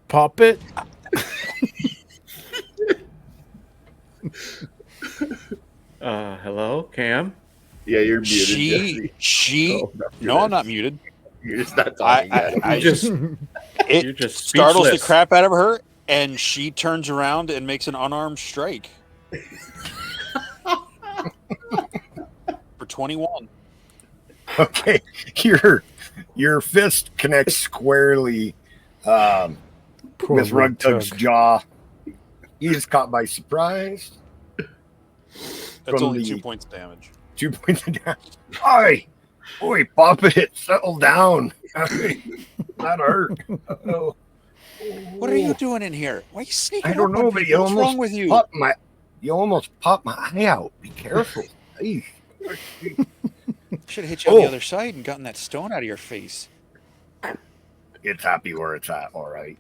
Pop it.
Hello, Cam?
Yeah, you're muted.
No, I'm not muted.
You're just not talking.
It just startles the crap out of her, and she turns around and makes an unarmed strike. For 21.
Okay, your fist connects squarely with Rugtug's jaw. He is caught by surprise.
That's only 2 points of damage.
2 points of damage. Oi, pop it. Settle down. That hurt. Oh.
What are you doing in here? Why are you sneaking
I don't know, but you
what's
almost
wrong with you?
You almost popped my eye out. Be careful.
Should have hit you on the other side and gotten that stone out of your face.
It's happy where it's at, all right.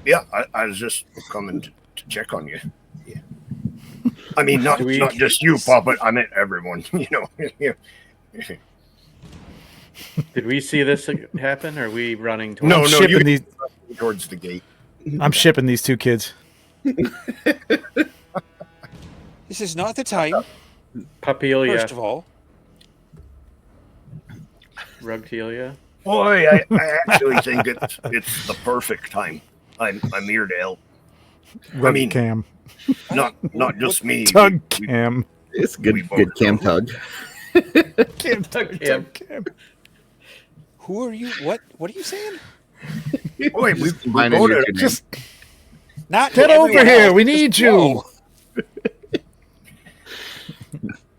Yeah, I was just coming to check on you. Yeah. I mean, not just you, Puppet. I meant everyone.
Did we see this happen? Or are we running towards
No,
shipping these
towards the gate.
I'm shipping these two kids.
This is not the time.
Papilia?
First of all,
Rugtelia?
Boy, I actually think it's the perfect time. I'm here to help. I mean,
Cam.
not just me.
Tug Cam.
It's good cam tug.
Cam.
who are you? What are you saying?
Boy, we
Combining
voted.
your two names.
Just
Not
get
everyone
over here.
else,
We
just
need you.
whoa.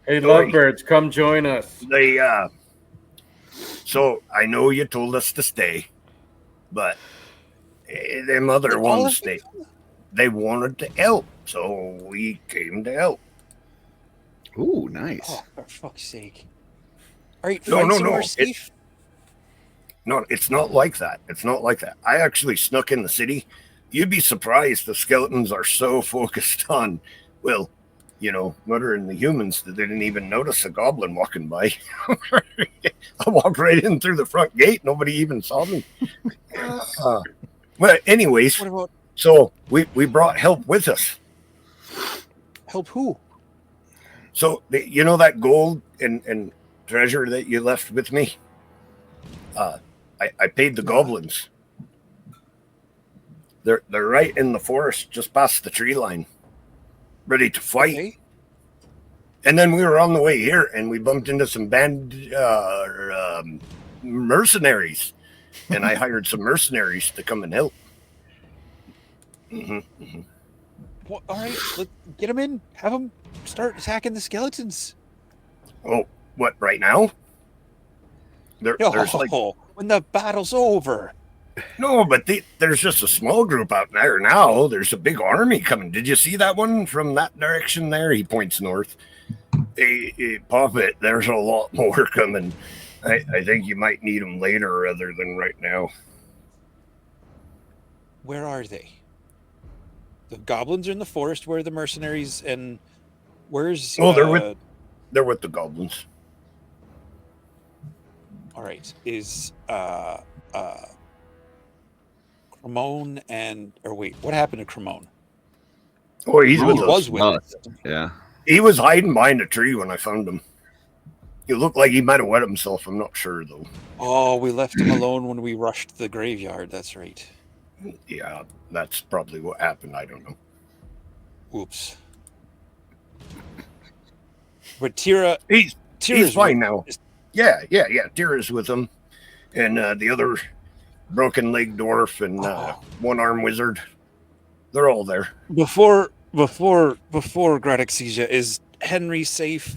Hey, lovebirds, come join us.
So I know you told us to stay, but them other ones they wanted to help, so we came to help.
Ooh, nice.
Oh, for fuck's sake! All right,
No,
find
no,
somewhere
no.
safe.
No, it's not like that. It's not like that. I actually snuck in the city. You'd be surprised the skeletons are so focused on, well, murdering the humans that they didn't even notice a goblin walking by. I walked right in through the front gate. Nobody even saw me. But anyways,
What about
so we brought help with us.
help? Who?
So that gold and treasure that you left with me. I paid the goblins. They're right in the forest, just past the tree line, ready to fight.
Okay.
And then we were on the way here, and we bumped into some mercenaries, and I hired some mercenaries to come and help.
Well, all right, get them in. Have them start attacking the skeletons.
Oh, what? Right now? There's like
when the battle's over.
no, but there's just a small group out there now. There's a big army coming. Did you see that one from that direction there? He points north. Hey, Puppet, there's a lot more coming. I think you might need them later rather than right now.
Where are they? The goblins are in the forest. Where are the mercenaries? And where's?
Oh, they're with the goblins.
All right. Is Cremone what happened to Cremone?
Oh, he's with
He
us.
was with us.
Yeah.
He was hiding behind a tree when I found him. He looked like he might have wet himself. I'm not sure though.
Oh, we left him alone when we rushed the graveyard. That's right.
Yeah, that's probably what happened. I don't know.
Oops. But Tira's
He's fine now. Yeah. Tira's with him, and the other broken leg dwarf and one arm wizard. They're all there.
Before Gradduk sees you, is Henry safe?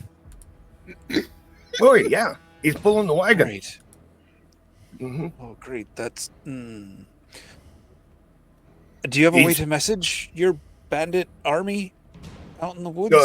Oh yeah, he's pulling the wagon.
Great.
Mm-hmm.
Oh, great. That's. Do you have a way to message your bandit army out in the woods?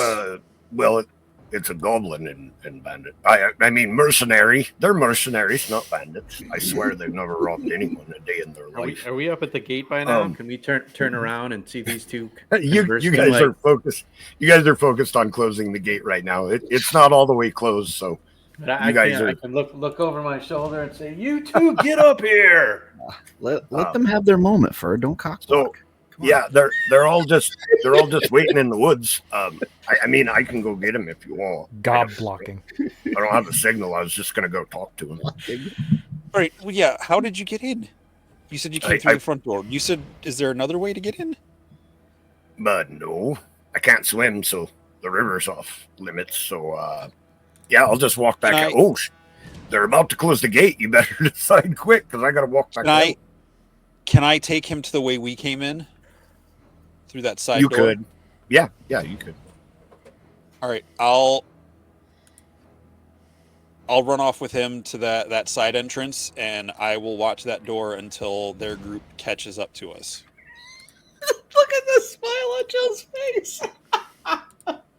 Well, it's a goblin and bandit. I mean mercenary. They're mercenaries, not bandits. I swear they've never robbed anyone a day in their life.
Are we up at the gate by now? Can we turn around and see these two?
You guys are focused. You guys are focused on closing the gate right now. It's not all the way closed, so
but I can look over my shoulder and say, "You two, get up here!"
Let them have their moment, Ferr. Don't cockblock.
So, yeah, they're all just waiting in the woods. I mean, I can go get them if you want.
Gob blocking.
I don't have a signal. I was just gonna go talk to him.
All right. Well, yeah. How did you get in? You said you came through the front door. You said, is there another way to get in?
But no, I can't swim, so the river's off limits. So, yeah, I'll just walk back out. Oh, they're about to close the gate. You better decide quick because I got to walk back out.
Can I take him to the way we came in? Through that side door?
You could. Yeah, you could.
All right. I'll run off with him to that side entrance, and I will watch that door until their group catches up to us.
Look at the smile on Joe's face.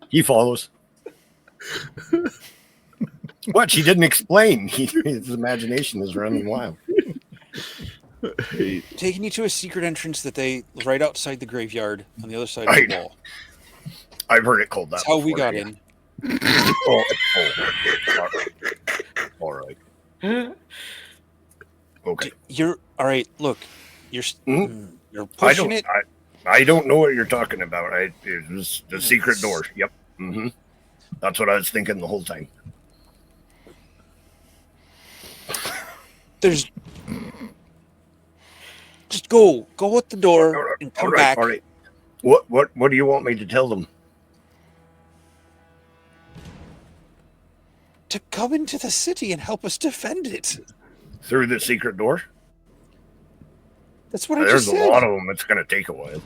He follows. What? She didn't explain. His imagination is running wild.
Taking you to a secret entrance that right outside the graveyard on the other side of the wall.
I've heard it called that.
That's how we
before,
got
yeah.
in.
All right. Okay.
You're all right. Look, you're
Mhm.
you're pushing it.
I don't know what you're talking about. It was the secret door. Yep. Mm-hmm. That's what I was thinking the whole time.
There's just go at the door and come back.
All right. What do you want me to tell them?
To come into the city and help us defend it.
Through the secret door?
That's what I
There's
just said.
There's a lot of them. It's going to take a while.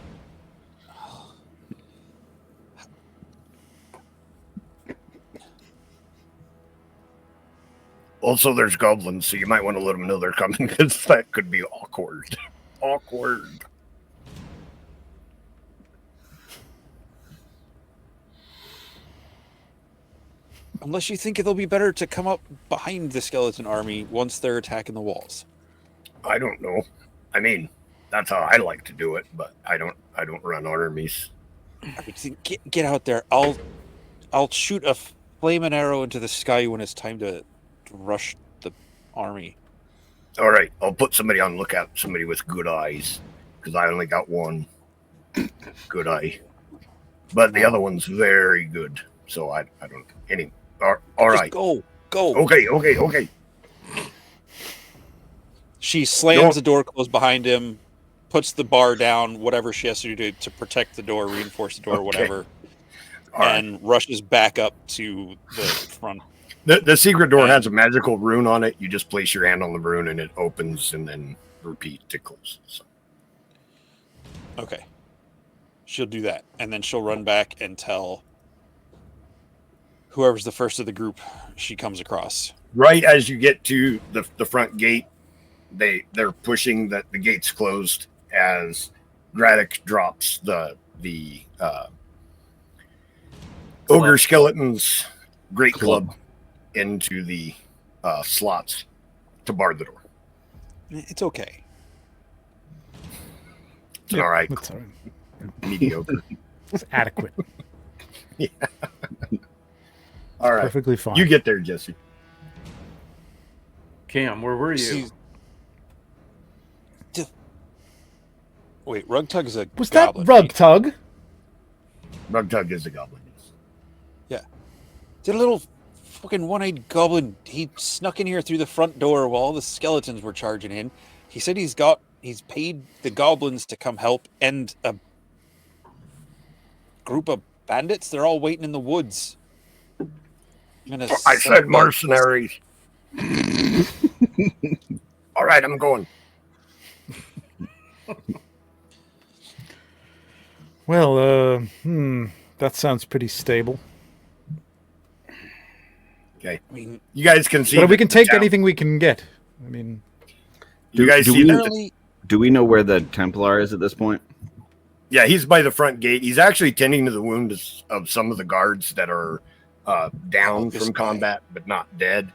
Also, there's goblins, so you might want to let them know they're coming, because that could be awkward. Awkward.
Unless you think it'll be better to come up behind the skeleton army once they're attacking the walls.
I don't know. I mean, that's how I like to do it, but I don't run armies.
I mean, get out there. I'll shoot a flaming arrow into the sky when it's time to rush the army.
All right, I'll put somebody on lookout, somebody with good eyes, because I only got one good eye, but the other one's very good. So I don't any. All right,
go.
Okay.
She slams the door closed behind him, puts the bar down, whatever she has to do to protect the door, reinforce the door, whatever, and rushes back up to the front.
The secret door has a magical rune on it. You just place your hand on the rune and it opens and then repeat to close. So.
Okay. She'll do that. And then she'll run back and tell whoever's the first of the group she comes across.
Right as you get to the front gate, they're pushing the gate's closed as Gradduk drops the ogre skeleton's great club into the slots to bar the door.
It's okay.
It's all right.
It's all right.
Mediocre.
It's adequate.
Yeah. All right.
Perfectly fine.
You get there, Jesse.
Cam, where were you?
Wait, Rugtug is a
Was
goblin.
that Rugtug?
Rugtug is a goblin.
Yeah. Did a little fucking one-eyed goblin. He snuck in here through the front door while all the skeletons were charging in. He said he's paid the goblins to come help and a group of bandits. They're all waiting in the woods.
I said mercenaries. All right, I'm going.
Well, that sounds pretty stable.
Okay.
I mean,
you guys can see.
But we can take anything we can get. I mean,
you guys see
do we know where the Templar is at this point?
Yeah, he's by the front gate. He's actually tending to the wounds of some of the guards that are down from combat, but not dead.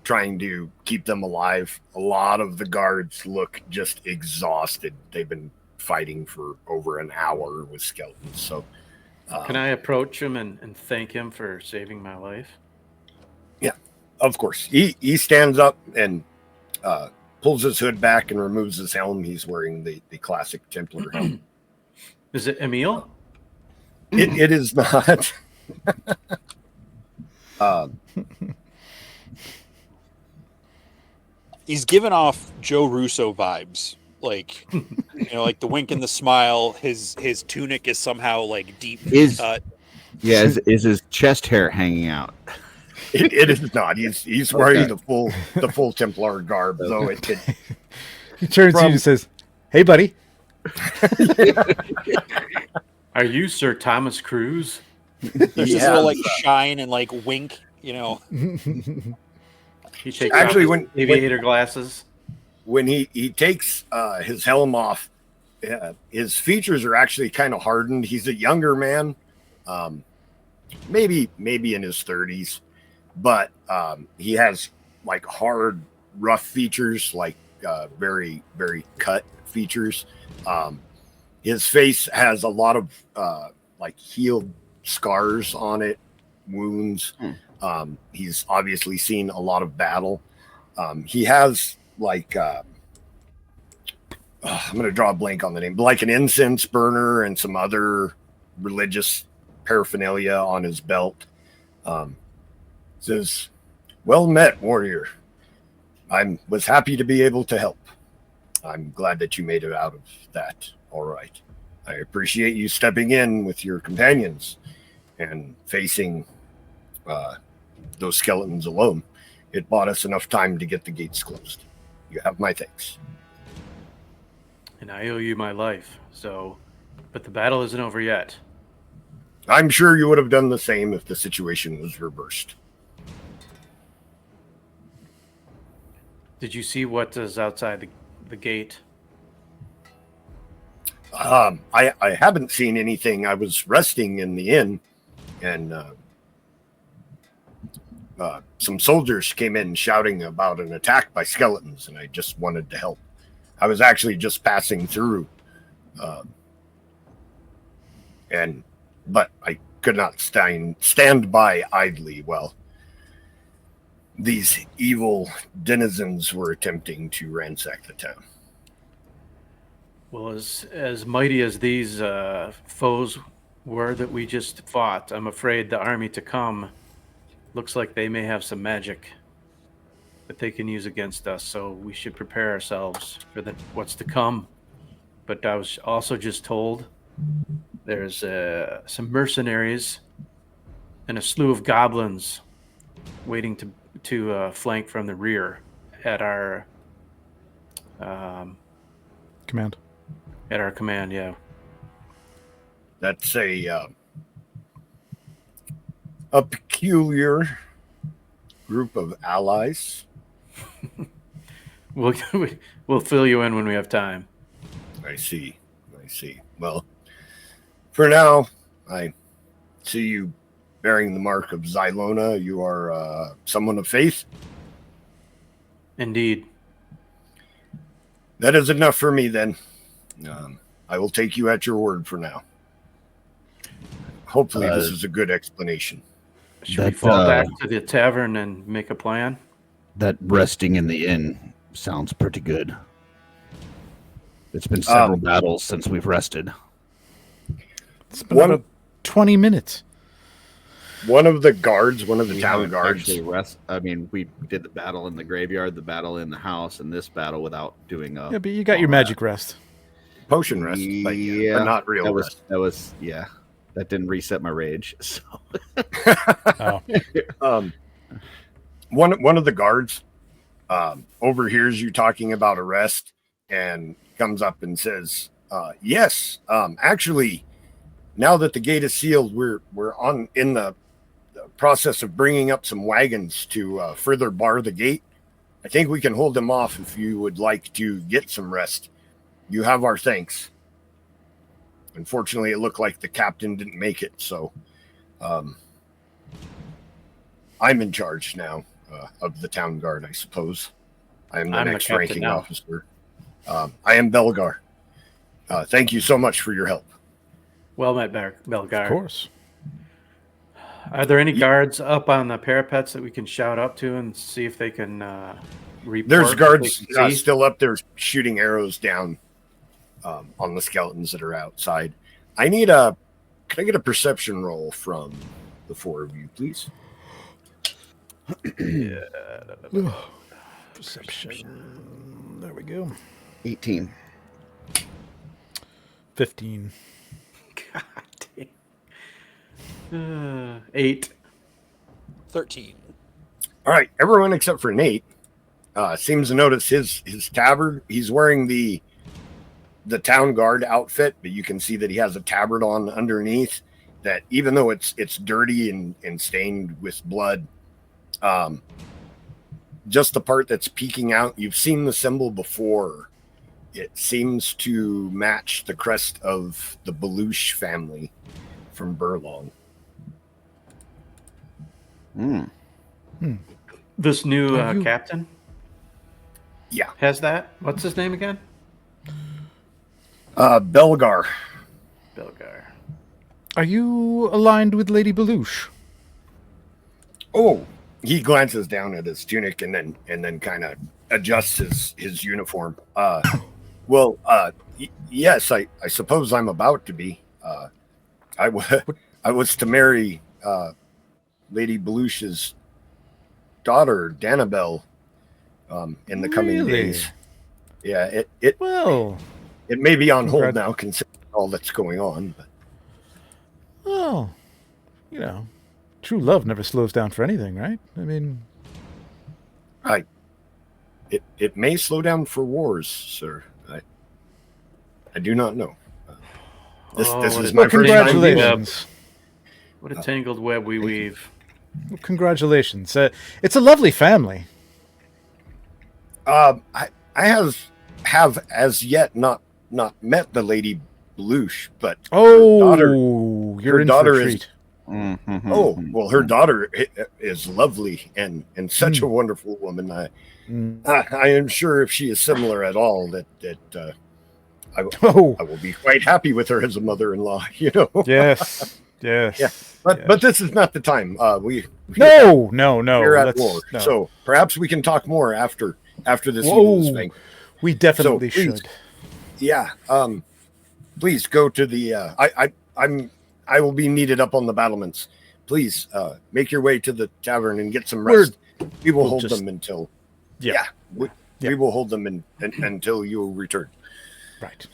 Trying to keep them alive. A lot of the guards look just exhausted. They've been fighting for over an hour with skeletons. So,
can I approach him and thank him for saving my life?
Yeah, of course. He stands up and pulls his hood back and removes his helm. He's wearing the classic Templar helm.
Is it Emil?
It is not.
He's giving off Joe Russo vibes, like like the wink and the smile. His tunic is somehow like deep cut.
Yeah, is his chest hair hanging out?
It is not. He's wearing the full Templar garb, though.
He turns to you and says, "Hey, buddy."
Are you Sir Thomas Cruise?
There's this little like shine and like wink,
He takes
actually
off his aviator glasses.
When he takes his helm off, his features are actually kind of hardened. He's a younger man, maybe in his 30s, but he has like hard, rough features, like very, very cut features. His face has a lot of like healed scars on it, wounds. He's obviously seen a lot of battle. He has like I'm going to draw a blank on the name, but like an incense burner and some other religious paraphernalia on his belt. Says, "Well met, warrior. I was happy to be able to help. I'm glad that you made it out of that all right. I appreciate you stepping in with your companions and facing those skeletons alone. It bought us enough time to get the gates closed. You have my thanks."
And I owe you my life, but the battle isn't over yet.
I'm sure you would have done the same if the situation was reversed.
Did you see what is outside the gate?
I haven't seen anything. I was resting in the inn, and some soldiers came in shouting about an attack by skeletons, and I just wanted to help. I was actually just passing through, but I could not stand by idly while these evil denizens were attempting to ransack the town.
Well, as mighty as these foes were that we just fought, I'm afraid the army to come looks like they may have some magic that they can use against us, so we should prepare ourselves for what's to come. But I was also just told there's some mercenaries and a slew of goblins waiting to flank from the rear at our
command.
At our command, yeah.
That's a peculiar group of allies.
We'll fill you in when we have time.
I see. Well, for now, I see you bearing the mark of Xylona. You are someone of faith?
Indeed.
That is enough for me, then. I will take you at your word for now. Hopefully this is a good explanation.
Should we fall back to the tavern and make a plan?
That resting in the inn sounds pretty good. It's been several battles since we've rested.
It's been about 20 minutes.
One of the town guards.
Actually we did the battle in the graveyard, the battle in the house, and this battle without doing a...
Yeah, but you got your magic rest.
Potion rest, but not real rest.
That didn't reset my rage. So.
One of the guards overhears you talking about a rest and comes up and says, "Yes, actually, now that the gate is sealed, we're in the process of bringing up some wagons to further bar the gate. I think we can hold them off if you would like to get some rest. You have our thanks." Unfortunately, it looked like the captain didn't make it, so I'm in charge now of the town guard, I suppose. I'm the next ranking officer. I am Belgar. Thank you so much for your help.
Well met, Belgar.
Of course.
Are there any guards up on the parapets that we can shout up to and see if they can report?
There's guards still up there shooting arrows down on the skeletons that are outside. Can I get a perception roll from the four of you, please?
Perception. There we go.
18.
15.
God damn. 8.
13.
All right, everyone except for Nate seems to notice his tabard. He's wearing the town guard outfit, but you can see that he has a tabard on underneath that, even though it's dirty and stained with blood, just the part that's peeking out, you've seen the symbol before. It seems to match the crest of the Belush family from Burlong.
This new captain?
Yeah.
Has that? What's his name again?
Belgar.
Belgar.
Are you aligned with Lady Belush?
Oh, he glances down at his tunic and then kind of adjusts his uniform. Yes, I suppose I'm about to be. I was to marry Lady Belush's daughter, Danabelle, in the coming days. Yeah, it may be on hold now, considering all that's going on. But.
Well, true love never slows down for anything, right? I mean,
it may slow down for wars, sir. I do not know. This is my first time.
Congratulations!
What a tangled web we weave.
Well, congratulations! It's a lovely family.
I have as yet not met the Lady Belush, but
you're in for a treat.
Her daughter is lovely and such a wonderful woman. I am sure if she is similar at all, that I will be quite happy with her as a mother-in-law.
Yes.
Yeah. But this is not the time.
No.
We're at war, so perhaps we can talk more after this evil is vanquished.
We definitely should.
Yeah. Please go to the. I will be needed up on the battlements. Please make your way to the tavern and get some rest. We will hold them until. Yeah. We will hold them until you return.
Right.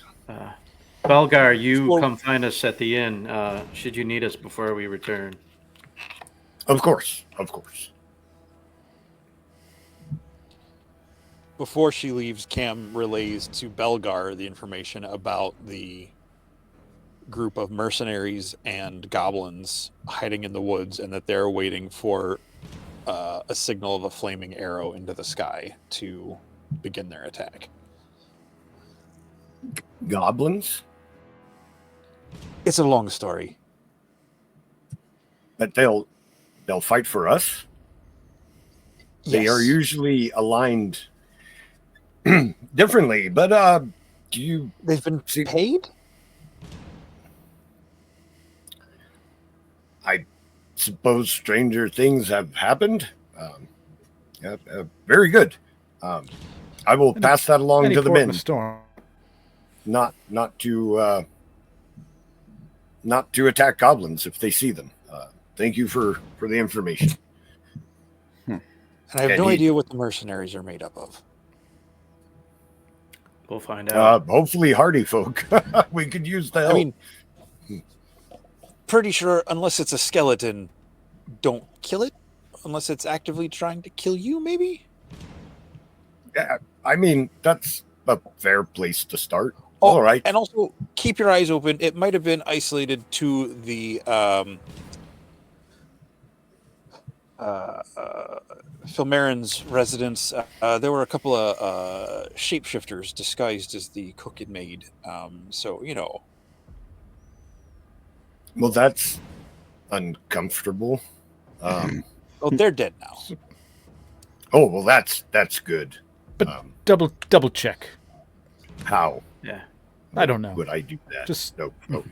Belgar, you come find us at the inn. Should you need us before we return?
Of course.
Before she leaves, Cam relays to Belgar the information about the group of mercenaries and goblins hiding in the woods, and that they're waiting for a signal of a flaming arrow into the sky to begin their attack.
Goblins?
It's a long story.
But they'll fight for us? Yes. They are usually aligned differently, but
they've been paid?
I suppose stranger things have happened. Very good. I will pass that along to the men. Not to attack goblins if they see them. Thank you for the information.
And I have no idea what the mercenaries are made up of.
We'll find out.
Hopefully hardy folk. We could use the help.
I mean, pretty sure unless it's a skeleton, don't kill it. Unless it's actively trying to kill you, maybe?
Yeah, I mean, that's a fair place to start. All right.
And also, keep your eyes open. It might have been isolated to the Filmarin's residence. There were a couple of shapeshifters disguised as the cook and maid.
Well, that's uncomfortable.
They're dead now.
Oh, well, that's good.
But double check.
How?
Yeah.
I don't know.
Would I do that?
Just
nope. Okay.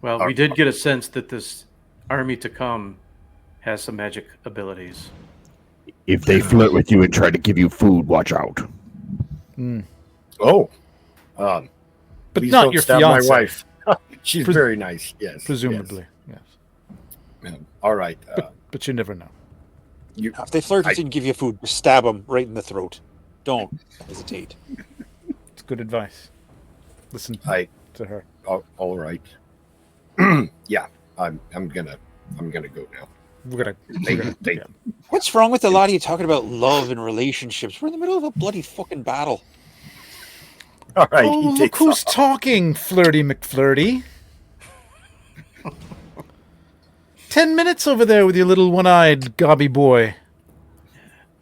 Well, we did get a sense that this army to come has some magic abilities.
If they flirt with you and try to give you food, watch out.
Oh.
But
please
not
don't
your
stab
fiance.
my wife. She's very nice. Yes.
Presumably.
Yes. All right.
But you never know.
If they flirt with you and give you food, stab them right in the throat. Don't hesitate.
It's good advice. Listen to her.
All right. Yeah, I'm gonna go now.
We're gonna
What's wrong with a lot of you talking about love and relationships? We're in the middle of a bloody fucking battle.
All right.
Oh, look who's talking, Flirty McFlirty. 10 minutes over there with your little one-eyed gobby boy.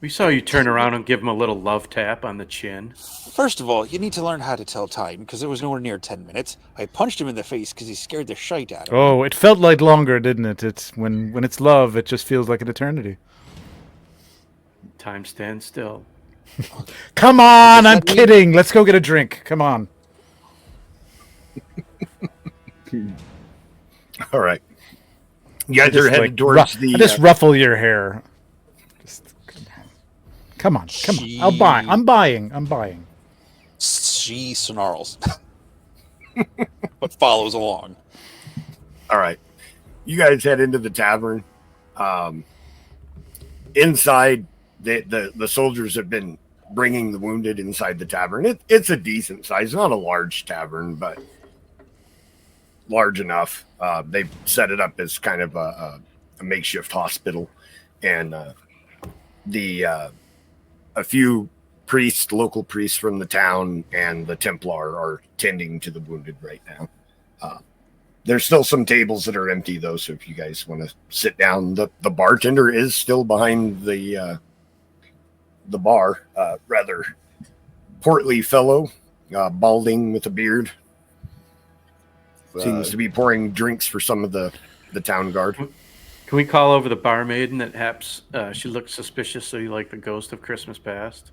We saw you turn around and give him a little love tap on the chin.
First of all, you need to learn how to tell time, because it was nowhere near 10 minutes. I punched him in the face because he scared the shite out of me.
Oh, it felt like longer, didn't it? It's when it's love, it just feels like an eternity.
Time stands still.
Come on, I'm kidding. Let's go get a drink. Come on.
All right. You guys are headed towards the.
I just ruffle your hair. Just, come on. I'll buy. I'm buying.
She snarls, but follows along.
All right. You guys head into the tavern. Inside, the soldiers have been bringing the wounded inside the tavern. It's a decent size, not a large tavern, but large enough. They've set it up as kind of a makeshift hospital, and a few local priests from the town, and the Templar are tending to the wounded right now. There's still some tables that are empty, though, so if you guys want to sit down, the bartender is still behind the bar. Rather portly fellow, balding with a beard. Seems to be pouring drinks for some of the town guard.
Can we call over the barmaid that perhaps she looks suspiciously like the ghost of Christmas past?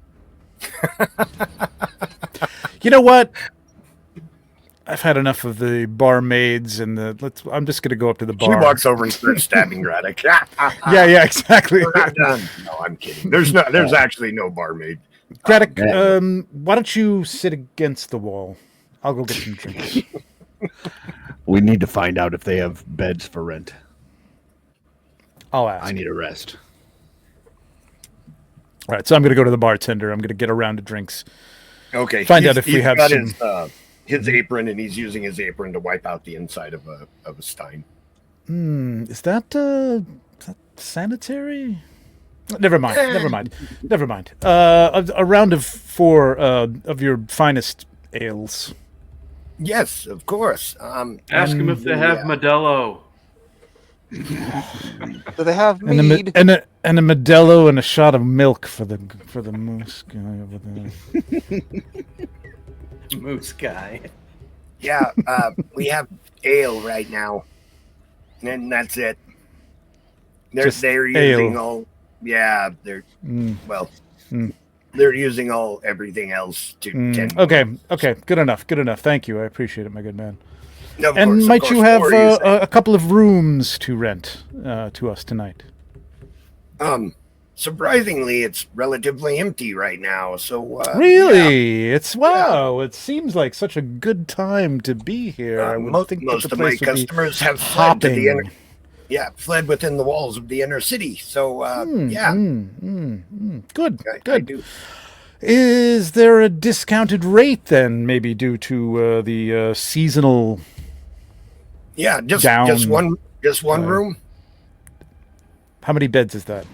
You know what? I've had enough of the barmaids and I'm just going to go up to the bar.
She walks over and starts stabbing Gradduk.
Yeah, exactly.
We're not done. No, I'm kidding. There's actually no barmaid.
Gradduk, why don't you sit against the wall? I'll go get some drinks.
We need to find out if they have beds for rent.
I'll ask.
I need a rest.
All right, so I'm going to go to the bartender. I'm going to get around to drinks.
Okay.
Find out if we have some...
his apron, and he's using his apron to wipe out the inside of a stein.
Is that sanitary? Never mind. A round of 4 of your finest ales.
Yes, of course.
Ask them if they have Modelo.
Do they have mead?
And a Modelo and a shot of milk for the moose guy over there.
Moose guy.
Yeah, we have ale right now, and that's it. They're using all. Yeah, they're they're using everything else to tend.
Okay, good enough. Thank you, I appreciate it, my good man.
Of
and
course,
might you have a couple of rooms to rent to us tonight?
Surprisingly, it's relatively empty right now. So
really, yeah. It seems like such a good time to be here. I would think
most of my customers have fled to the fled within the walls of the inner city. So
good.
I do.
Is there a discounted rate then, maybe due to the seasonal?
Yeah, just one room.
How many beds is that?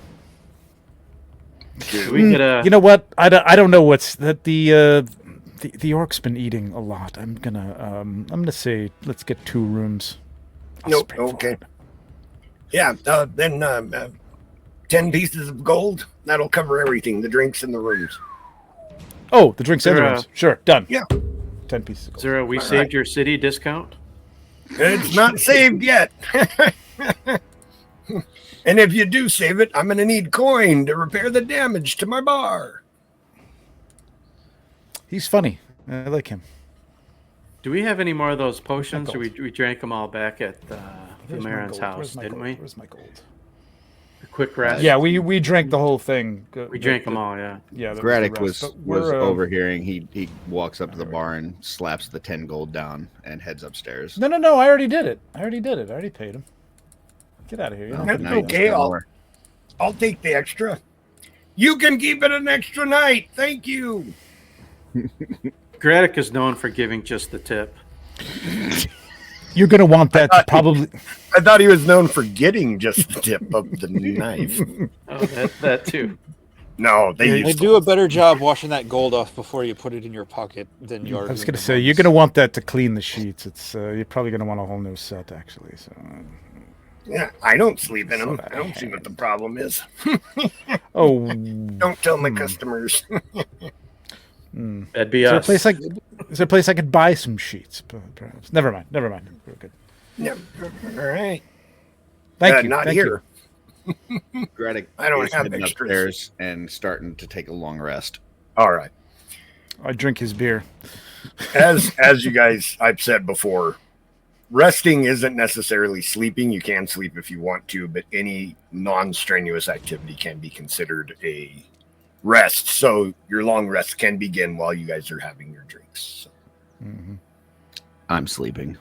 We get
you know what? I don't know what's that. The orc's been eating a lot. I'm gonna say let's get 2 rooms.
Nope. Okay. Yeah. Then 10 pieces of gold. That'll cover everything. The drinks and the rooms.
Oh, the drinks and the rooms. Sure, done.
Yeah.
10 pieces of gold.
Zero, we saved your city discount?
It's not saved yet. And if you do save it, I'm going to need coin to repair the damage to my bar.
He's funny. I like him.
Do we have any more of those potions, or we drank them all back at the Marin's house, didn't we?
Where's my gold?
A quick rest.
Yeah, we drank the whole thing.
We drank them all, yeah.
Yeah.
Gradduk was overhearing. He walks up to the bar and slaps the 10 gold down and heads upstairs.
No. I already did it. I already paid him. Get out of here.
That's okay. I'll take the extra. You can keep it an extra night. Thank you.
Gradduk is known for giving just the tip.
You're going to want that probably.
I thought he was known for getting just the tip of the knife.
Oh, that too.
No, they
do a better job washing that gold off before you put it in your pocket than yours.
I was going to say, you're going to want that to clean the sheets. It's you're probably going to want a whole new set, actually. So.
Yeah, I don't sleep in them. I don't see what the problem is.
Oh.
Don't tell my customers.
That'd be us.
Is there a place I could buy some sheets? Perhaps. Never mind. We're good.
Yeah. All right.
Thank you.
Not here.
Gradduk
I don't
is
have
heading
extras.
upstairs and starting to take a long rest.
All right.
I drink his beer.
As you guys, I've said before, resting isn't necessarily sleeping. You can sleep if you want to, but any non-strenuous activity can be considered a rest. So your long rest can begin while you guys are having your drinks. So.
Mm-hmm.
I'm sleeping.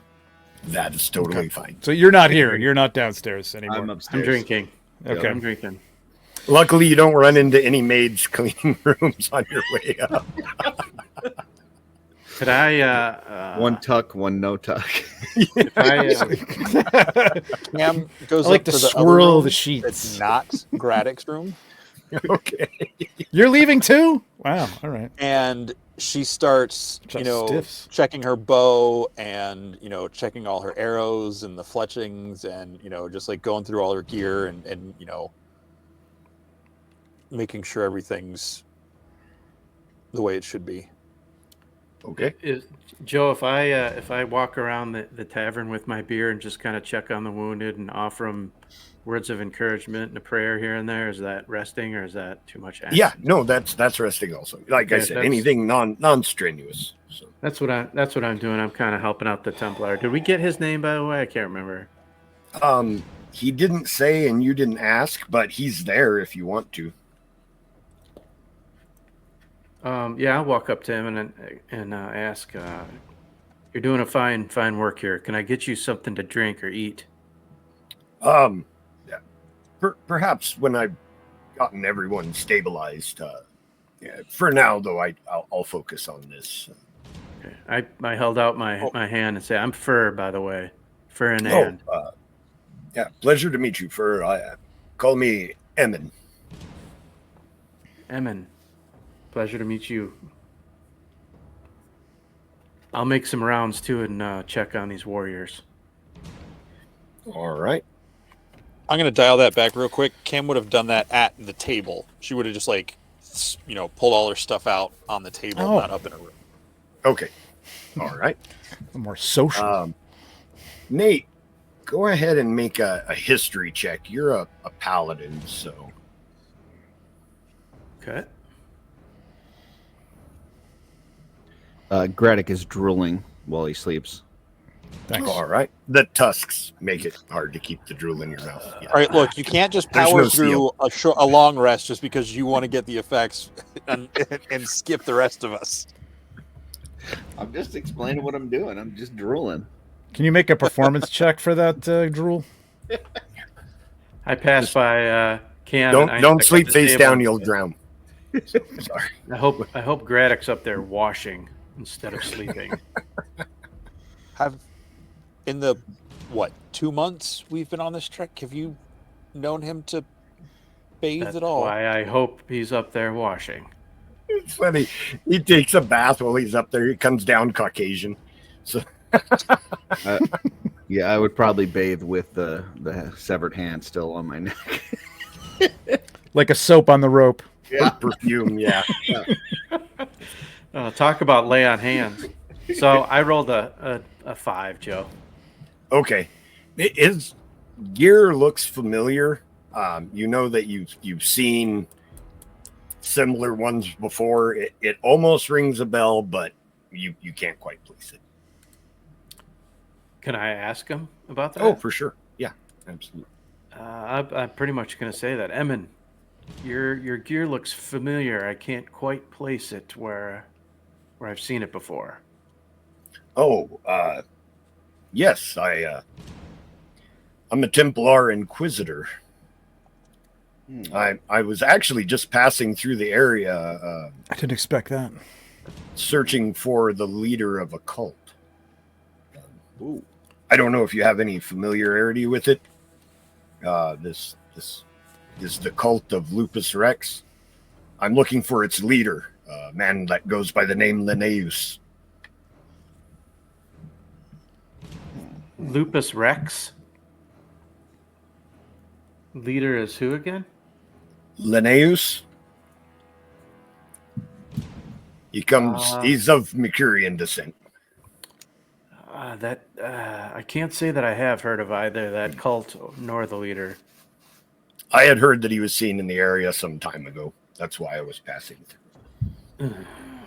That is totally fine.
So you're not here. You're not downstairs anymore.
I'm upstairs.
I'm drinking.
Okay.
I'm drinking.
Luckily, you don't run into any maids cleaning rooms on your way up.
Could I?
One tuck, one no tuck.
If I,
Cam goes
I like
up
to
to the
swirl
other room
the sheets.
It's not Gradduk's room,
Okay.
You're leaving too? Wow. All right.
and she starts,
Just stiffs.
checking her bow and checking all her arrows and the fletchings and just like going through all her gear and making sure everything's the way it should be.
Okay.
Joe, if I walk around the tavern with my beer and just kind of check on the wounded and offer them words of encouragement and a prayer here and there, is that resting or is that too much action?
Yeah, no, that's resting also. Like I said, anything non-strenuous. So.
That's what I'm doing. I'm kind of helping out the Templar. Did we get his name, by the way? I can't remember.
He didn't say, and you didn't ask, but he's there if you want to.
Yeah, I'll walk up to him and ask. You're doing a fine work here. Can I get you something to drink or eat?
Yeah. Perhaps when I've gotten everyone stabilized. Yeah, for now, though, I'll focus on this.
Okay. I held out my hand and say, "I'm Ferr, by the way, Ferr and Inand."
Yeah, pleasure to meet you, Ferr. Call me Emin.
Emin, pleasure to meet you. I'll make some rounds too and check on these warriors.
All right.
I'm going to dial that back real quick. Cam would have done that at the table. She would have just pulled all her stuff out on the table, not up in a room.
Okay. All right.
More social.
Nate, go ahead and make a history check. You're a paladin, so.
Okay.
Gradduk is drooling while he sleeps.
Thanks.
All right. The tusks make it hard to keep the drool in your mouth. Yeah.
All right, look, you can't just
There's
power
no
through a long rest just because you want to get the effects and skip the rest of us.
I'm just explaining what I'm doing. I'm just drooling.
Can you make a performance check for that drool?
I passed by Cam.
Don't sleep face down, you'll drown. Sorry.
I hope Gradduk's up there washing instead of sleeping.
In the 2 months we've been on this trek, have you known him to bathe
That's
at all?
why I hope he's up there washing.
It's funny. He takes a bath while he's up there. He comes down Caucasian. So
Yeah, I would probably bathe with the severed hand still on my neck.
Like a soap on the rope.
yeah. Perfume, yeah.
Talk about lay on hands. So I rolled a 5, Joe.
Okay. His gear looks familiar. You know that you've seen similar ones before. It almost rings a bell, but you can't quite place it.
Can I ask him about that?
Oh, for sure. Yeah, absolutely.
I'm pretty much going to say that. Emin, your gear looks familiar. I can't quite place it where I've seen it before.
Oh, yes, I'm a Templar Inquisitor. I was actually just passing through the area.
I didn't expect that.
Searching for the leader of a cult.
Ooh.
I don't know if you have any familiarity with it. This is the cult of Lupus Rex. I'm looking for its leader, a man that goes by the name Linnaeus.
Lupus Rex? Leader is who again?
Linnaeus. He's of Mercurian descent.
I can't say that I have heard of either that cult nor the leader.
I had heard that he was seen in the area some time ago. That's why I was passing through.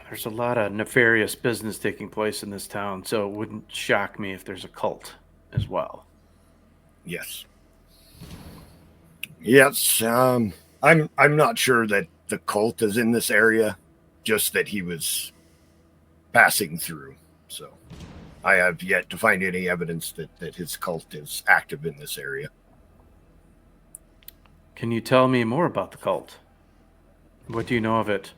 There's a lot of nefarious business taking place in this town, so it wouldn't shock me if there's a cult. as well.
Yes. Yes. I'm not sure that the cult is in this area, just that he was passing through. So I have yet to find any evidence that his cult is active in this area.
Can you tell me more about the cult? What do you know of it?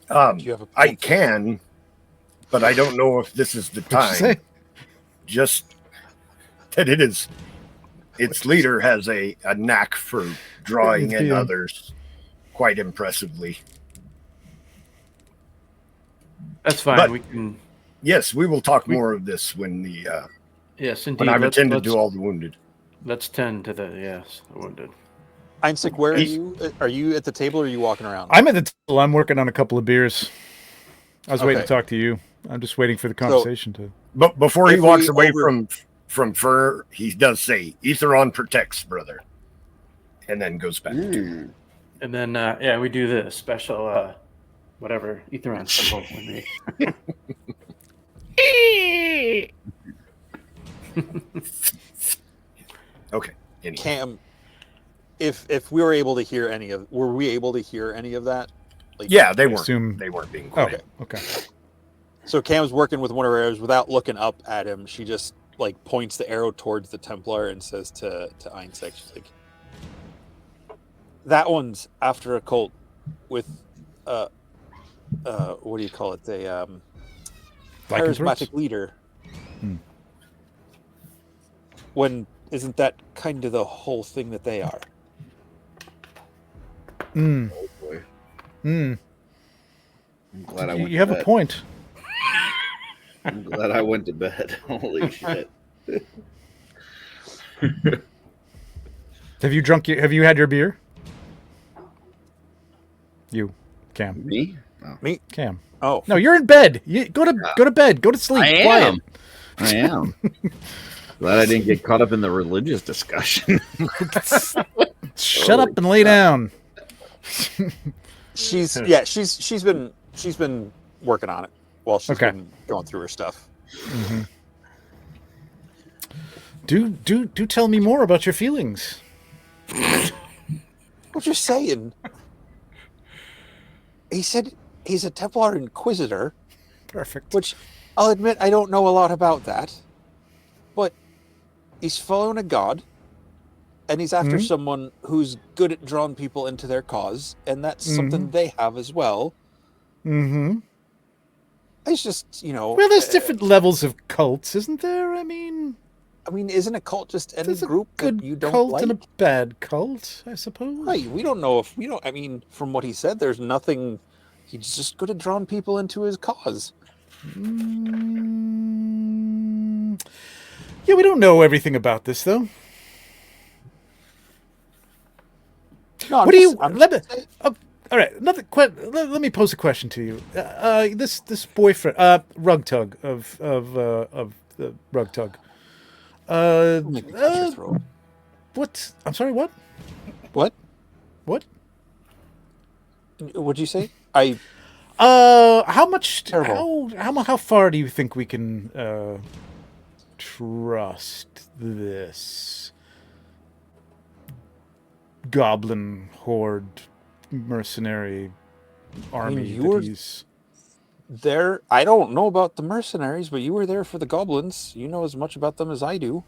Do you have
I can, but I don't know if this is the time. Just that it is. Its leader has a knack for drawing in others quite impressively.
That's fine.
But,
we can.
Yes, we will talk more of this when the.
Yes, indeed.
When I'm attended to all the wounded.
Let's tend to the wounded.
Eénsek, where are you? Are you at the table or are you walking around?
I'm at the table. I'm working on a couple of beers. I was waiting to talk to you. I'm just waiting for the conversation to.
But before he walks away from Ferr, he does say, "Aetheron protects, brother," and then goes back. To
and then we do the special whatever Aetheron symbol when they.
Okay. Anyway.
Cam, if we were able to hear were we able to hear any of that? Like,
yeah, they weren't. They weren't being quiet.
Okay. So Cam's working with one of her arrows without looking up at him. She just like points the arrow towards the Templar and says to Eénsek, she's like, "That one's after a cult with what do you call it? A charismatic leader." When isn't that kind of the whole thing that they are?
Oh boy. I'm glad I went.
You have a point.
I'm glad I went to bed. Holy shit.
Have you had your beer? You, Cam.
Me? Oh.
Me?
Cam.
Oh.
No, you're in bed. You go to bed. Go to sleep.
I am. Glad I didn't get caught up in the religious discussion.
Shut up and lay down.
She's been working on it while she's been going through her stuff.
Mm-hmm. Do tell me more about your feelings.
What you're saying? He said he's a Templar Inquisitor.
Perfect.
Which I'll admit I don't know a lot about that, but he's following a god, and he's after someone who's good at drawing people into their cause, and that's something they have as well.
Mm-hmm.
It's just,
Well, there's different levels of cults, isn't there? I mean,
isn't a cult just any group that you don't
cult
like?
and a bad cult, I suppose.
Right. We don't know if from what he said, there's nothing. He's just good at drawing people into his cause.
Yeah, we don't know everything about this, though.
No,
what do you? All right. Let me pose a question to you. This boyfriend, Rugtug of the Rugtug. What? I'm sorry. What?
What?
What?
What'd you say?
How much?
Terrible.
How far do you think we can trust this goblin horde mercenary army?
There. I don't know about the mercenaries, but you were there for the goblins. You know as much about them as I do.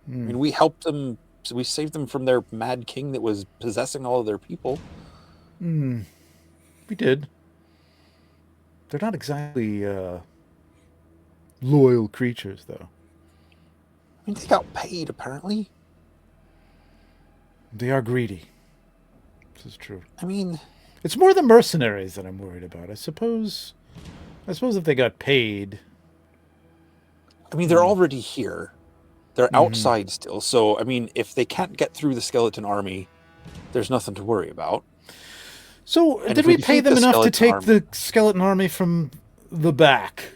I mean, we helped them. We saved them from their mad king that was possessing all of their people.
We did. They're not exactly loyal creatures, though.
I mean, they got paid, apparently.
They are greedy. This is true.
I mean,
it's more the mercenaries that I'm worried about. I suppose if they got paid.
I mean, they're already here. They're outside still. So, I mean, if they can't get through the skeleton army, there's nothing to worry about.
So, did we pay them enough to take the skeleton army from the back?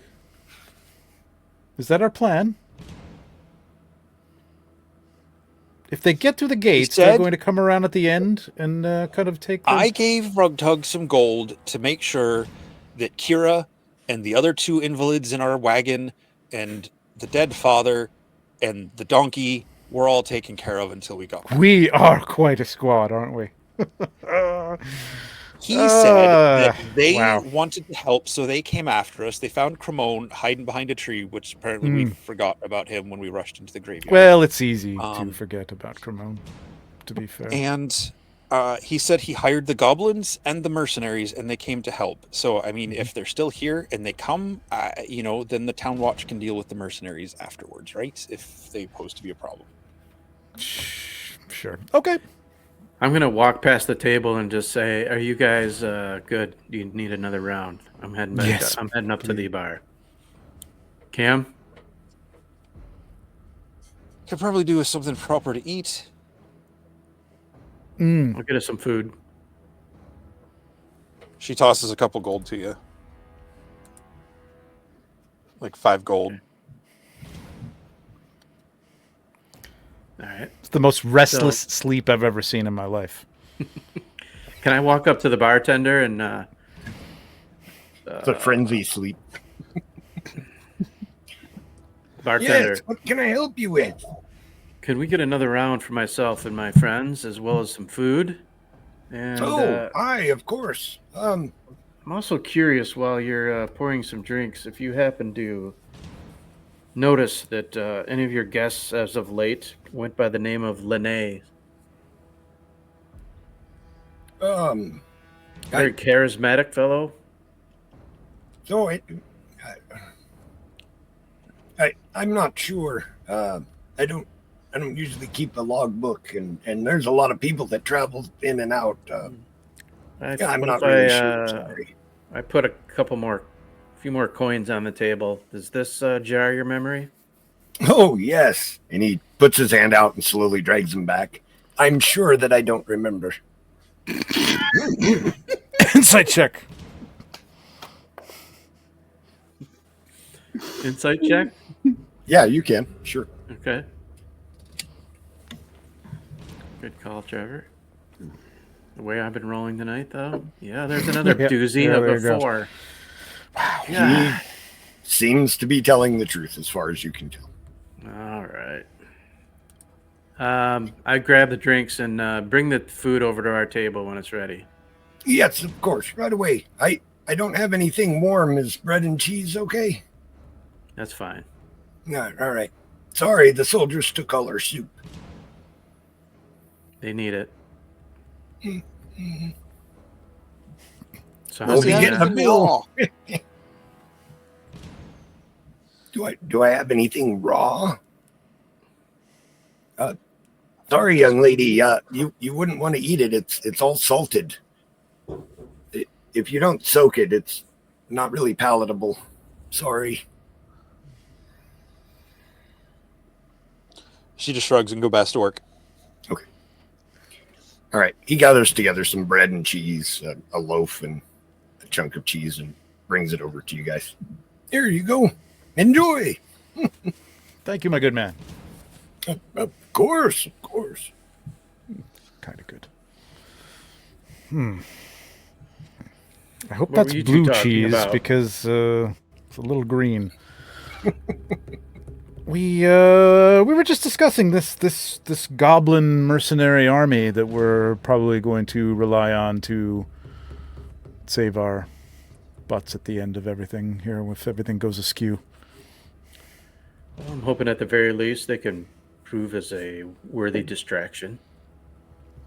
Is that our plan? If they get through the gates, they're going to come around at the end and kind of take them.
I gave Rugtug some gold to make sure that Kira and the other two invalids in our wagon and the dead father and the donkey were all taken care of until we got back.
We are quite a squad, aren't we?
He said that they
wow.
wanted to help, so they came after us. They found Cremone hiding behind a tree, which apparently we forgot about him when we rushed into the graveyard.
Well, it's easy to forget about Cremone, to be fair.
And he said he hired the goblins and the mercenaries, and they came to help. So, I mean, if they're still here and they come, then the town watch can deal with the mercenaries afterwards, right? If they pose to be a problem.
Sure. Okay.
I'm going to walk past the table and just say, are you guys good? Do you need another round? I'm heading back.
Yes,
I'm heading up to the bar. Cam?
Could probably do with something proper to eat.
I'll get us some food.
She tosses a couple gold to you. Like 5 gold.
All right.
It's the most restless sleep I've ever seen in my life.
Can I walk up to the bartender and...
it's a frenzy sleep.
Bartender.
Yes, what can I help you with?
Could we get another round for myself and my friends, as well as some food? And
aye, of course.
I'm also curious, while you're pouring some drinks, if you happen to notice that any of your guests as of late went by the name of Lene. Very charismatic fellow.
So I'm not sure. I don't usually keep a logbook, and there's a lot of people that travel in and out. I'm not really sure. Sorry.
I put a few more coins on the table. Does this jar your memory?
Oh, yes. And he puts his hand out and slowly drags him back. I'm sure that I don't remember.
Insight check.
Insight check?
Yeah, you can. Sure.
Okay. Good call, Trevor. The way I've been rolling tonight, though. Yeah, there's another doozy of a 4.
Wow. Yeah. He seems to be telling the truth as far as you can tell.
All right. I grab the drinks and bring the food over to our table when it's ready.
Yes, of course. Right away. I don't have anything warm. Is bread and cheese okay?
That's fine.
All right. Sorry, the soldiers took all our soup.
They need it.
Mm-hmm.
So
we'll be getting a bill. Do I have anything raw? Sorry, young lady. You wouldn't want to eat it. It's all salted. If you don't soak it, it's not really palatable. Sorry.
She just shrugs and goes back to work.
Okay. All right. He gathers together some bread and cheese, a loaf and a chunk of cheese, and brings it over to you guys. Here you go. Enjoy.
Thank you, my good man.
Of course.
Kind of good. I hope that's blue cheese because it's a little green. We were just discussing this goblin mercenary army that we're probably going to rely on to save our butts at the end of everything here if everything goes askew.
Well, I'm hoping at the very least they can prove as a worthy distraction.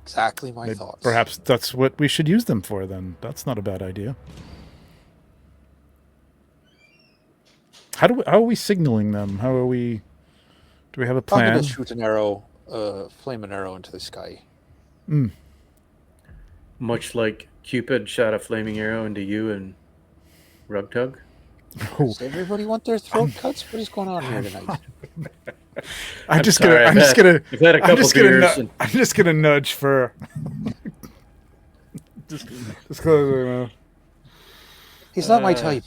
Exactly my thoughts.
Perhaps that's what we should use them for then. That's not a bad idea. How are we signaling them? Do we have a plan?
I'm going to shoot an arrow, flame an arrow into the sky.
Much like Cupid shot a flaming arrow into you and Rugtug.
Oh.
Does everybody want their throat cuts? What is going on here tonight?
I'm just gonna nudge Ferr. just close my mouth.
He's not my type.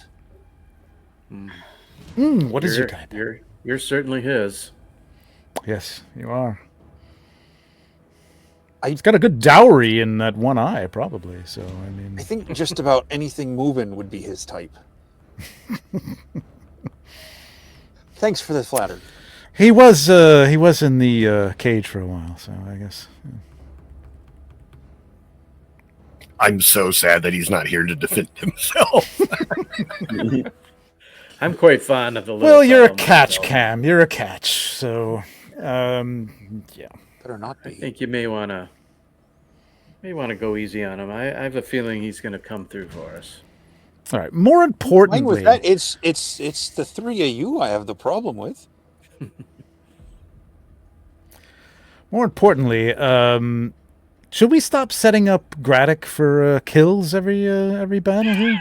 What is your type?
You're certainly his.
Yes, you are. He's got a good dowry in that one eye, probably. So
I think just about anything moving would be his type. Thanks for the flattery.
He was in the cage for a while, so I guess.
I'm so sad that he's not here to defend himself.
I'm quite fond of the little.
Well, you're a
fellow
catch,
myself.
Cam. You're a catch. So, yeah.
Better not
I
be.
think you may want to go easy on him. I have a feeling he's going to come through for us.
All right. More
Fine
importantly,
with that. It's the three of you I have the problem with.
should we stop setting up Gradduk for kills every battle here?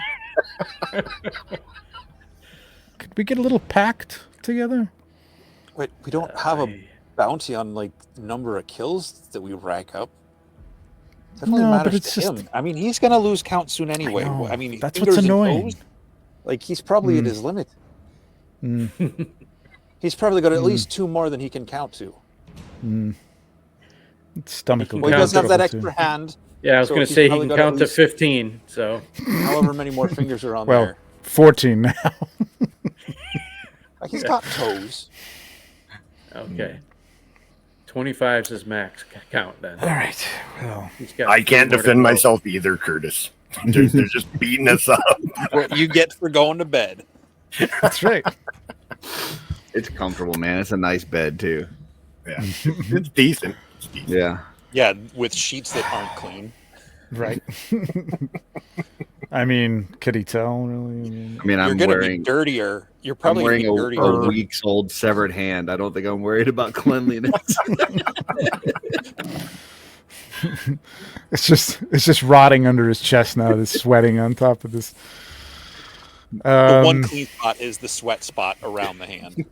Could we get a little pact together?
Wait, we don't have a bounty on like number of kills that we rack up. Definitely
No, but
matters
it's
to
just-
him. I mean, he's gonna lose count soon anyway.
know.
I mean,
That's
fingers
what's
and
annoying.
toes, like he's probably at his limit.
Mm.
He's probably got at least 2 more than he can count to.
Stomach.
He
will
can
Well, he
get
does have that
trouble, too.
extra hand.
Yeah, I was
So
going to
he's
say he
probably
can
got at
count to
least-
15. So
However many more fingers are on
Well,
there.
14 now.
Like, he's got toes.
okay, 25's his max count then.
All right. Well,
He's got
I can't
3 more to
defend
go.
myself either, Curtis. They're just beating us up.
What you get for going to bed.
that's right.
It's comfortable, man. It's a nice bed too.
Yeah, it's decent. It's decent.
Yeah.
Yeah, with sheets that aren't clean.
Right. I mean, could he tell, really?
I mean,
You're
I'm
gonna
wearing
be dirtier. You're
I'm
probably
wearing
gonna be dirtier.
a week's old severed hand. I don't think I'm worried about cleanliness.
It's just rotting under his chest now. It's sweating on top of this.
The one clean spot is the sweat spot around the hand.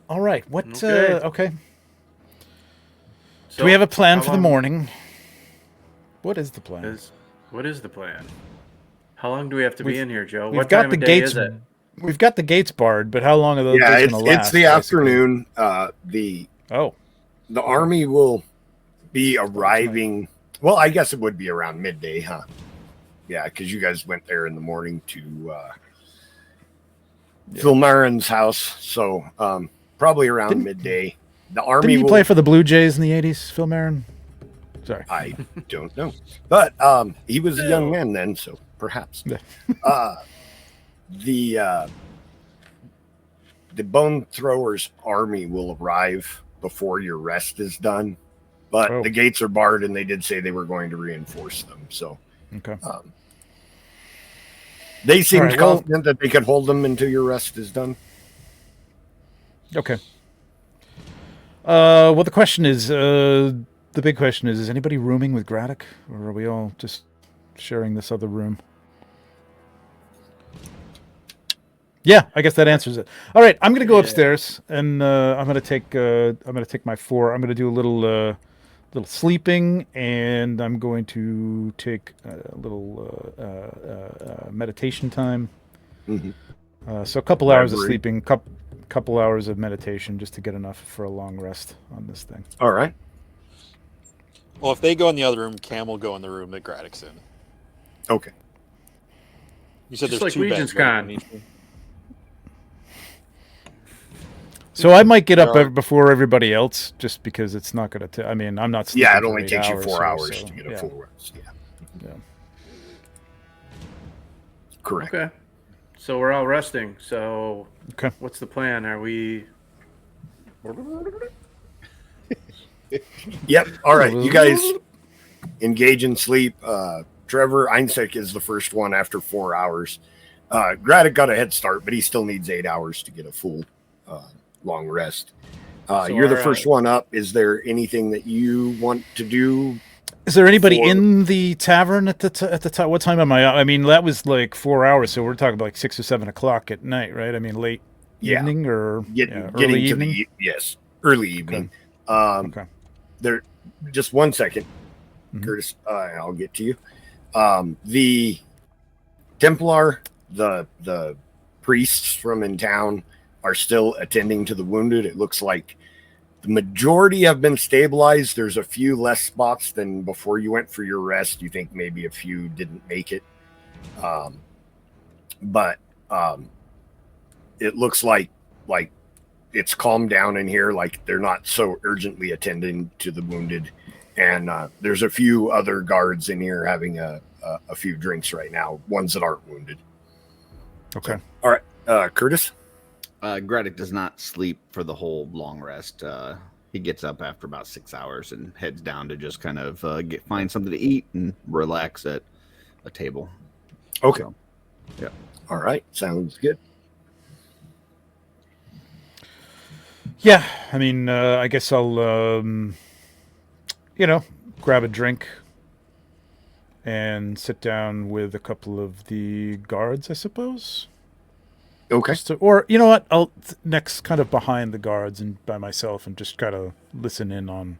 All right. What?
Okay.
Okay.
So,
Do we have a plan
how
for the
long
morning? What is the plan?
What is the plan? How long do we have to be in here, Joe?
We've
What
got
time
the
of day
gates.
is it?
We've got the gates barred, but how long are those
Yeah,
going to last?
it's the
basically?
afternoon.
Oh,
The army will be arriving. Well, I guess it would be around midday, huh? Yeah, because you guys went there in the morning to Philmarin's house, so probably around midday. The army
didn't he
will
play for the Blue Jays in the '80s, Phil Marin? Sorry.
I don't know, but he was a young man then, so perhaps.
Yeah.
The Bone Throwers army will arrive before your rest is done, but
Oh.
the gates are barred, and they did say they were going to reinforce them. So
Okay.
they seemed
All right, well-
confident that they could hold them until your rest is done.
Okay. Well, the question is, the big question is anybody rooming with Gradduk, or are we all just sharing this other room? Yeah, I guess that answers it. All right, I'm gonna go upstairs, and I'm gonna take my 4. I'm gonna do a little sleeping, and I'm going to take a little meditation time.
Mm-hmm.
So a couple hours of
Library.
sleeping, couple hours of meditation, just to get enough for a long rest on this thing.
All right.
Well, if they go in the other room, Cam will go in the room that Gradduk's in.
Okay.
You said
Just
there's
like
2
Legion's
beds, right,
Con.
in each room?
So I might get up
There are-
before everybody else, just because it's not going to. I mean, I'm not.
Yeah, it
sleeping for
only
8
takes you 4
or
hours
so,
to get a
yeah.
full rest. Yeah.
Yeah.
Correct.
Okay. So we're all resting. So
Okay.
what's the plan? Are we?
Yep. All right. You guys engage in sleep. Trevor Eénsek is the first one after 4 hours. Gradduk got a head start, but he still needs 8 hours to get a full long rest.
So
You're the
our,
first one up. Is there anything that you want to do?
Is there anybody
For-
in the tavern at the time? What time am I? I mean, that was like 4 hours, so we're talking about like 6 or 7 o'clock at night, right? I mean, late
Yeah.
evening or
Getting
early
to
evening.
the yes, early evening.
Okay.
There, just 1 second,
Mhm.
Curtis. I'll get to you. The Templar, the priests from in town are still attending to the wounded. It looks like the majority have been stabilized. There's a few less spots than before you went for your rest. You think maybe a few didn't make it. but it looks like it's calmed down in here. Like they're not so urgently attending to the wounded, and there's a few other guards in here having a few drinks right now. Ones that aren't wounded.
Okay.
All right, Curtis.
Gradduk does not sleep for the whole long rest. He gets up after about 6 hours and heads down to just kind of find something to eat and relax at a table.
Okay.
So, yeah.
All right. Sounds good.
Yeah, I mean, I guess I'll, grab a drink and sit down with a couple of the guards, I suppose.
Okay.
Or, you know what, I'll next kind of behind the guards and by myself and just kind of listen in on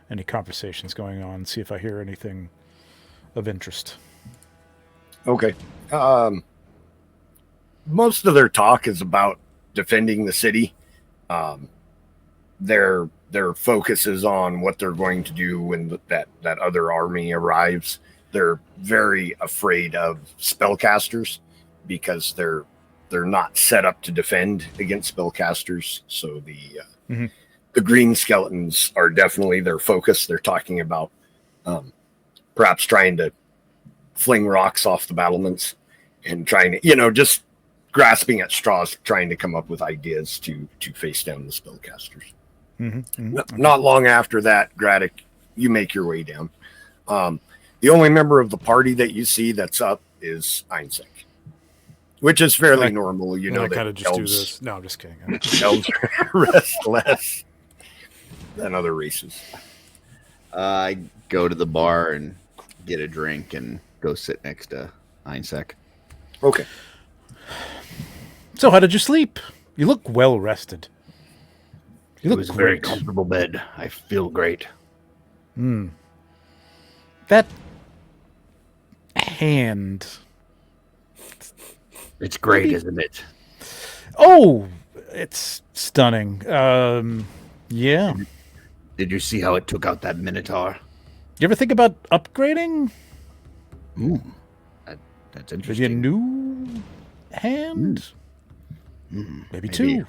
any conversations going on, see if I hear anything of interest.
Okay. Most of their talk is about defending the city. Their focus is on what they're going to do when that other army arrives. They're very afraid of spellcasters because they're not set up to defend against spellcasters. So the green skeletons are definitely their focus. They're talking about perhaps trying to fling rocks off the battlements and trying to, just grasping at straws, trying to come up with ideas to face down the spellcasters. Not long after that, Gradduk, you make your way down. The only member of the party that you see that's up is Eénsek, which is fairly normal.
I kind of just do this. No, I'm just kidding.
Elves rest less than other races.
I go to the bar and get a drink and go sit next to Eénsek.
Okay.
So how did you sleep? You look well rested. You
It
look
was a
great.
very comfortable bed. I feel great.
That hand.
It's great, isn't it?
Oh, it's stunning. Yeah.
Did you see how it took out that Minotaur?
You ever think about upgrading?
That's
Maybe a
interesting.
new hand? Maybe two.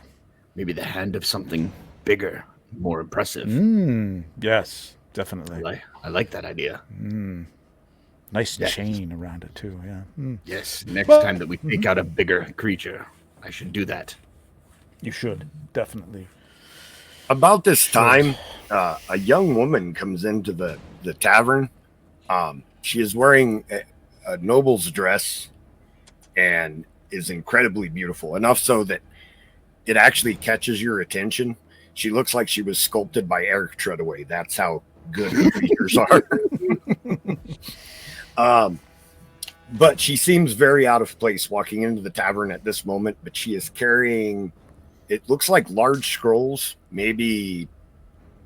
Maybe the hand of something bigger, more impressive.
Yes, definitely.
I like that idea.
Nice
Yeah.
chain around it too. Yeah.
Yes, next
Well-
time that we take out a bigger creature, I should do that.
You should definitely.
About this time, a young woman comes into the tavern. She is wearing a noble's dress and is incredibly beautiful, enough so that it actually catches your attention. She looks like she was sculpted by Eric Treadaway. That's how good her features are. But she seems very out of place walking into the tavern at this moment, but she is carrying, it looks like large scrolls, maybe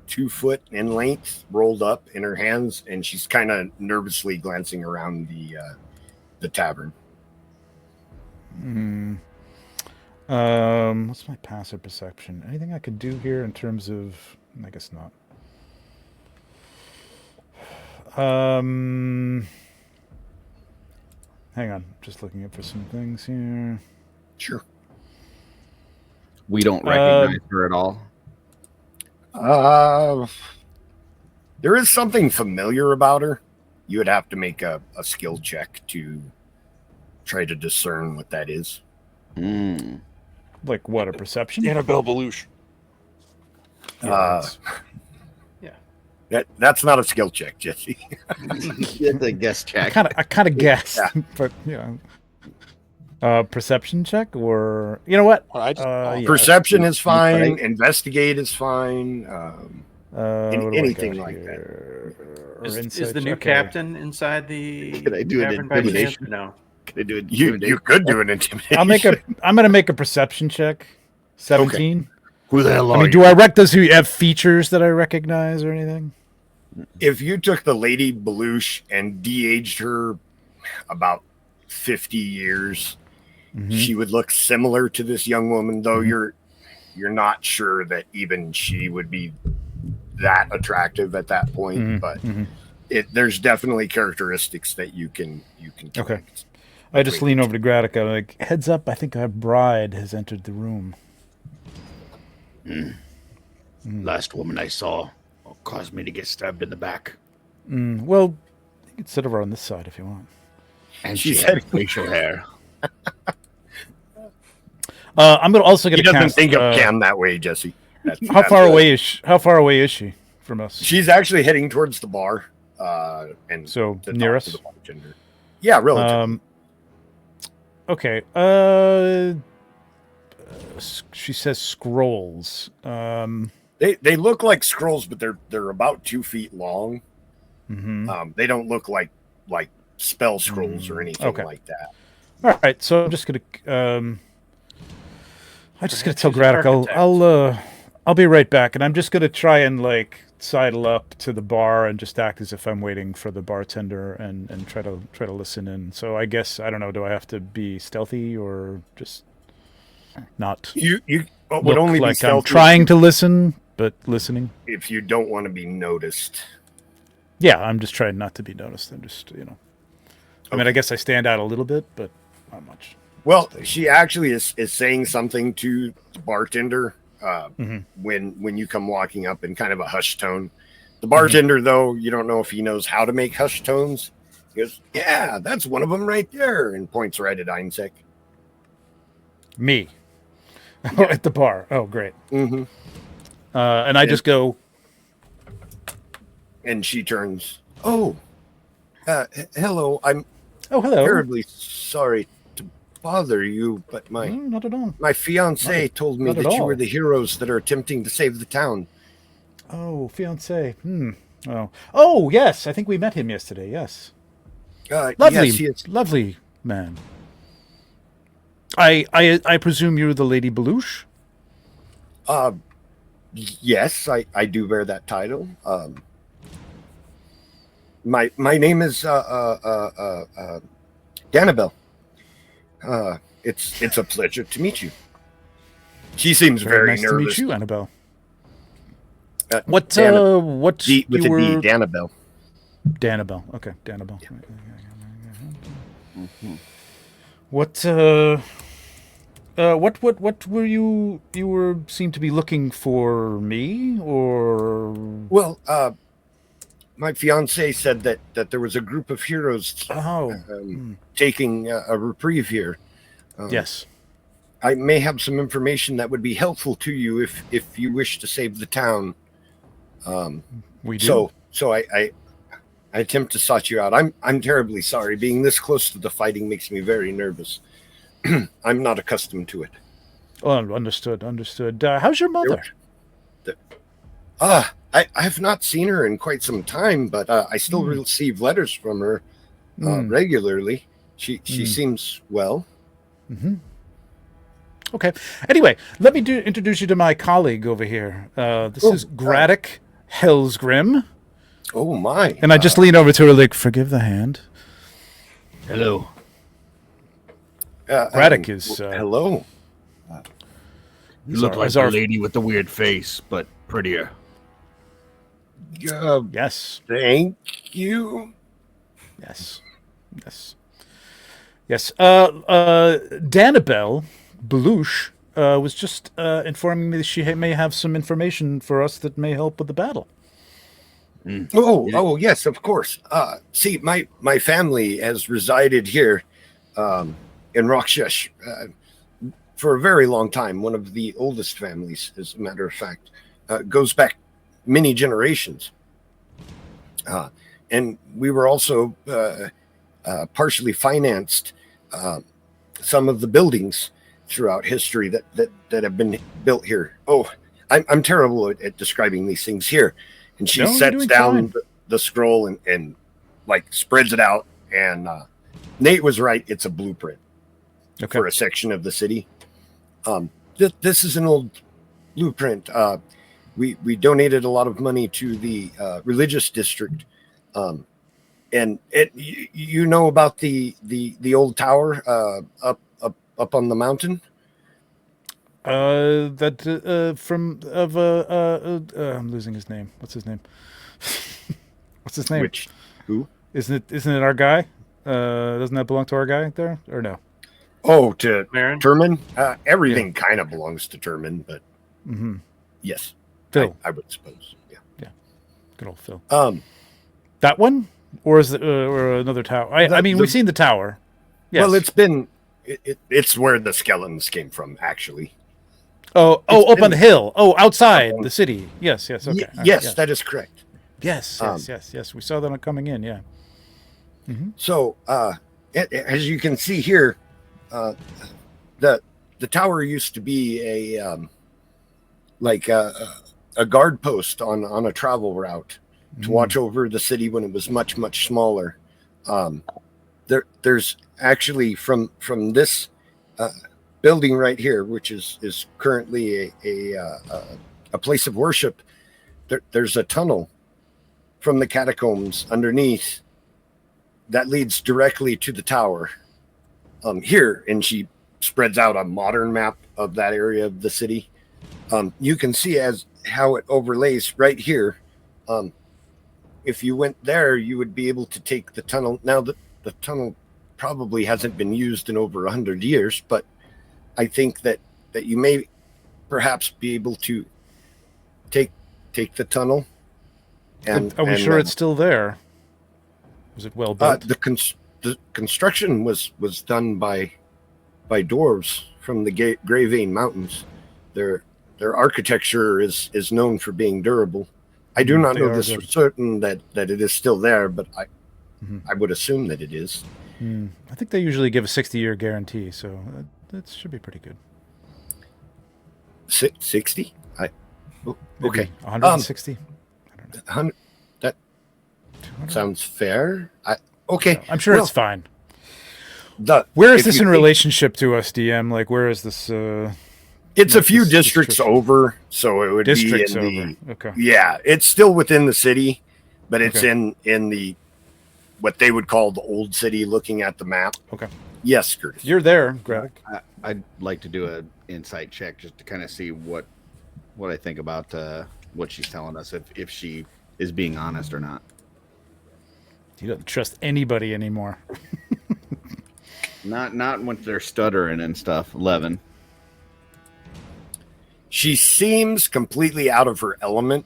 2 foot in length, rolled up in her hands, and she's kind of nervously glancing around the tavern.
What's my passive perception? Anything I could do here in terms of? I guess not. Hang on, just looking up for some things here.
Sure.
We don't recognize her at all.
There is something familiar about her. You would have to make a skill check to try to discern what that is.
Like what? A perception?
Annabelle Belush.
That's not a skill check, Jesse.
It's a guess check.
I kind of guessed, but perception check or you know what?
Perception is fine. Investigate is fine.
What do I
anything
got
like
here?
Is the new captain inside the
Can I do an
tavern by chance?
intimidation?
No.
Can I do it?
You could do an intimidation.
I'm gonna make a perception check. 17.
Who the hell are
I mean,
you?
do I does he have features that I recognize or anything?
If you took the Lady Belush and de-aged her about 50 years, she would look similar to this young woman, though you're not sure that even she would be that attractive at that point. But there's definitely characteristics that you can
Okay. I just lean over to Gradduk. I'm like, heads up, I think our bride has entered the room.
Last woman I saw caused me to get stabbed in the back.
Well, you can sit over on this side if you want.
And she had facial hair.
I'm also going
He
to
doesn't
cast.
think of Cam that way, Jesse.
How far away is she from us?
She's actually heading towards the bar. And
So
to
near
talk
us?
to the bartender. Yeah, relatively.
Okay. She says scrolls.
They look like scrolls, but they're about 2 feet long.
Mm-hmm.
They don't look like spell scrolls or anything like that.
All right, so I'm just gonna tell Gradduk I'll be right back, and I'm just gonna try and like sidle up to the bar and just act as if I'm waiting for the bartender and try to listen in. So I guess I don't know. Do I have to be stealthy or just not?
You would
look
only
like
be stealthy
I'm trying to listen, but listening.
if you don't want to be noticed.
Yeah, I'm just trying not to be noticed. I'm just I mean, I guess I stand out a little bit, but not much.
Well, she actually is saying something to the bartender when you come walking up in kind of a hushed tone. The bartender, though, you don't know if he knows how to make hushed tones. He goes, "Yeah, that's one of them right there," and points right at Eénsek.
Me. At the bar. Oh, great.
Mm-hmm.
And I just go.
And she turns. Oh, hello. I'm
hello.
terribly sorry to bother you, but
not at all.
my fiance told me that you were the heroes that are attempting to save the town.
Oh, fiance. Oh, yes. I think we met him yesterday. Yes. Lovely,
yes, he is.
lovely man. I presume you're the Lady Belush?
Yes, I do bear that title. My name is Danabel. It's a pleasure to meet you. She seems very
nice
nervous.
to meet you, Annabelle.
With a D, Danabel.
Danabel. Okay, Danabel.
Yeah.
Mm-hmm. What were you seemed to be looking for me, or?
Well, my fiance said that there was a group of heroes taking a reprieve here.
Yes.
I may have some information that would be helpful to you if you wish to save the town.
We do.
So I attempt to sort you out. I'm terribly sorry. Being this close to the fighting makes me very nervous. I'm not accustomed to it.
Oh, understood. How's your mother?
I have not seen her in quite some time, but I still receive letters from her regularly. She seems well.
Mm-hmm. Okay. Anyway, let me introduce you to my colleague over here. This is Gradduk Hellsgrim.
Oh my!
And I just lean over to her like, forgive the hand.
Hello.
Gradduk is
hello.
You look like a lady with the weird face, but prettier.
Yes.
Thank you.
Yes. Danabel Belush was just informing me that she may have some information for us that may help with the battle.
Oh, yes, of course. See, my family has resided here in Raksesh for a very long time. One of the oldest families, as a matter of fact, goes back many generations. And we were also partially financed some of the buildings throughout history that have been built here. Oh, I'm terrible at describing these things here. And she sets down the scroll and like spreads it out. And Nate was right. It's a blueprint for a section of the city. This is an old blueprint. We donated a lot of money to the religious district. And you know about the old tower up on the mountain?
I'm losing his name. What's his name?
Who?
Isn't it our guy? Doesn't that belong to our guy there, or no?
Oh, to
Marin?
Termin? Everything kind of belongs to Termin, but yes.
Phil.
I would suppose. Yeah.
Good old Phil.
That
one? Or is it or another tower? I mean, we've seen the tower. Yes.
Well, it's where the skeletons came from, actually.
Up on the hill. Oh, outside the city. Yes. Okay.
Yes, that is correct.
Yes. We saw that on coming in. Yeah. Mm-hmm.
So, as you can see here, the tower used to be a guard post on a travel route to watch over the city when it was much, much smaller. There's actually from this building right here, which is currently a place of worship. There's a tunnel from the catacombs underneath that leads directly to the tower. Here, and she spreads out a modern map of that area of the city. You can see how it overlays right here. If you went there, you would be able to take the tunnel. Now, the tunnel probably hasn't been used in over 100 years, but I think that you may perhaps be able to take the tunnel. And
are we sure it's still there? Was it well built?
The construction was done by dwarves from the Grey Vein Mountains. Their architecture is known for being durable. I do not know this for certain that it is still there, but I would assume that it is.
I think they usually give a 60-year guarantee, so that should be pretty good.
60? Okay.
160? I don't know.
100, that
200?
sounds fair. Okay.
I'm sure it's fine.
Where
is this in relationship to us, DM? Like, where is this?
It's a few districts over, so it would be in the.
Okay.
Yeah, it's still within the city, but it's in the what they would call the old city. Looking at the map.
Okay.
Yes, Curtis.
You're there, Gradduk.
I'd like to do an insight check just to kind of see what I think about what she's telling us, if she is being honest or not.
You don't trust anybody anymore.
Not when they're stuttering and stuff. 11.
She seems completely out of her element.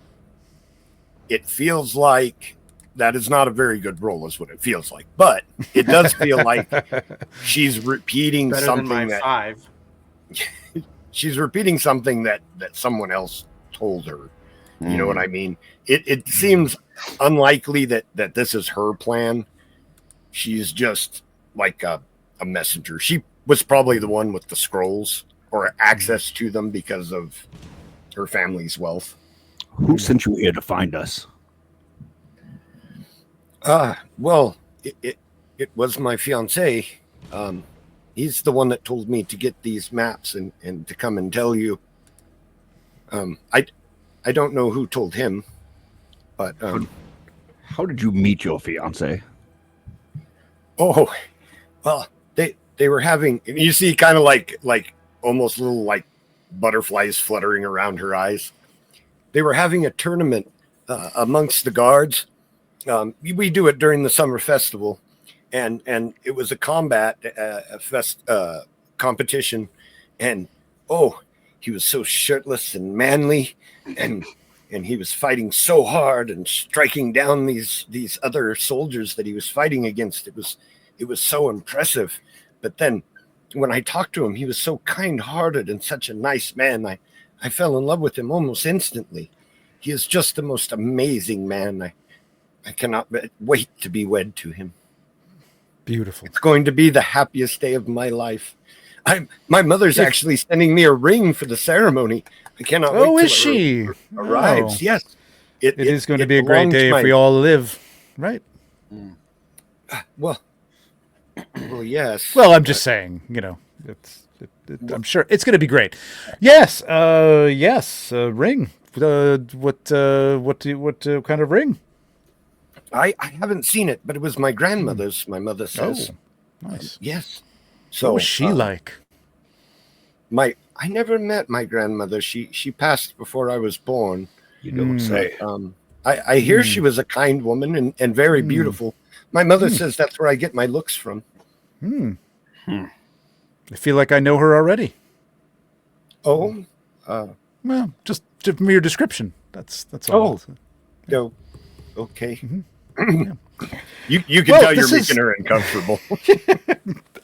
It feels like that is not a very good roll, is what it feels like. But it does feel like she's repeating
better
something
than my 5.
She's repeating something that someone else told her. You know what I mean? It seems unlikely that this is her plan. She's just like a messenger. She was probably the one with the scrolls or access to them because of her family's wealth.
Who sent you here to find us?
Well, it was my fiance. He's the one that told me to get these maps and to come and tell you. I don't know who told him, but
how did you meet your fiance?
Oh, well, they were having. You see, kind of like almost little like butterflies fluttering around her eyes. They were having a tournament amongst the guards. We do it during the summer festival, and it was a combat competition, and he was so shirtless and manly, and he was fighting so hard and striking down these other soldiers that he was fighting against. It was so impressive. But then when I talked to him, he was so kind-hearted and such a nice man. I fell in love with him almost instantly. He is just the most amazing man. I cannot wait to be wed to him.
Beautiful.
It's going to be the happiest day of my life. My mother's actually sending me a ring for the ceremony. I cannot wait.
Oh, is she?
Arrives.
Oh.
Yes.
It is going to be a great day if we all live, right?
Well, yes.
Well, I'm just saying, I'm sure it's going to be great. Yes. Ring. What kind of ring?
I haven't seen it, but it was my grandmother's. My mother says.
Oh, nice.
Yes. So
what was she like?
I never met my grandmother. She passed before I was born.
You don't say.
I hear she was a kind woman and very beautiful. My mother says that's where I get my looks from.
I feel like I know her already.
Oh,
Well, just from your description. That's all.
Oh. No. Okay.
Yeah.
You can tell you're making her uncomfortable.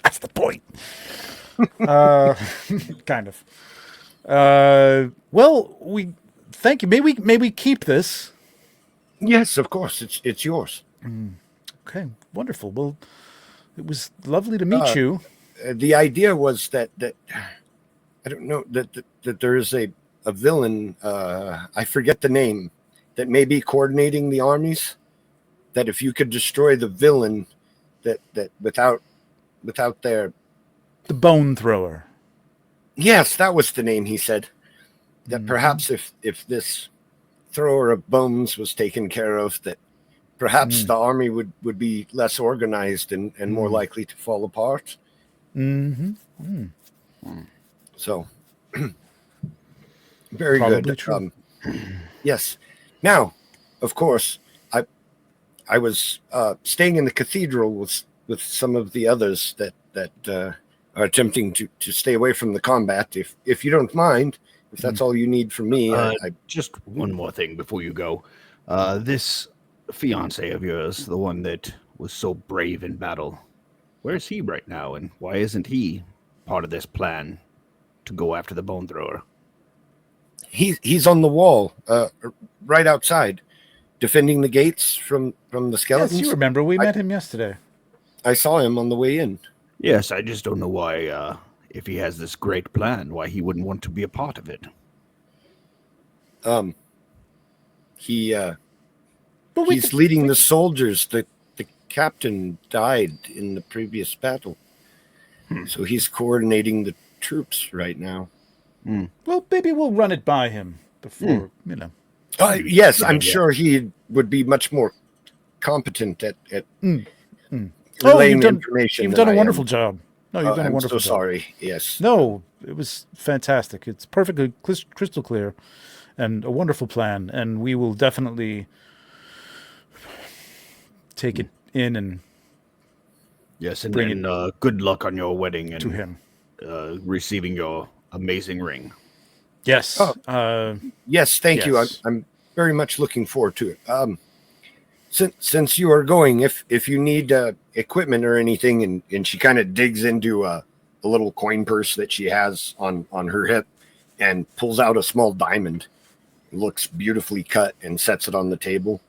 That's the point. Kind of. Well, we thank you. Maybe keep this.
Yes, of course. It's yours.
Okay, wonderful. Well, it was lovely to meet you.
The idea was that I don't know that there is a villain. I forget the name that may be coordinating the armies. That if you could destroy the villain, that without their
The Bone Thrower.
yes, that was the name. He said that perhaps if this thrower of bones was taken care of, that perhaps the army would be less organized and more likely to fall apart. So, very
Probably
good.
true.
Yes. Now, of course, I was staying in the cathedral with some of the others that are attempting to stay away from the combat. If you don't mind, if that's all you need from me,
Just one more thing before you go. This fiance of yours, the one that was so brave in battle, where's he right now, and why isn't he part of this plan to go after the Bone Thrower?
he's on the wall, right outside, defending the gates from the skeletons.
Yes, you remember we met him yesterday.
I saw him on the way in.
Yes, I just don't know why, if he has this great plan, why he wouldn't want to be a part of it.
He's leading the soldiers. The captain died in the previous battle. So he's coordinating the troops right now.
Well, maybe we'll run it by him before,
Yes, I'm sure he would be much more competent at relaying information.
You've
than
done a
I
wonderful
am.
job. No, you've done a
I'm
wonderful
so
job.
sorry. Yes.
No, it was fantastic. It's perfectly crystal clear and a wonderful plan. And we will definitely take it in and
Yes, and
bring
then good luck on your wedding and
to him.
Receiving your amazing ring.
Yes.
Yes, thank you.
Yes.
I'm very much looking forward to it. Since you are going, if you need equipment or anything, and she kind of digs into a little coin purse that she has on her hip and pulls out a small diamond, it looks beautifully cut, and sets it on the table.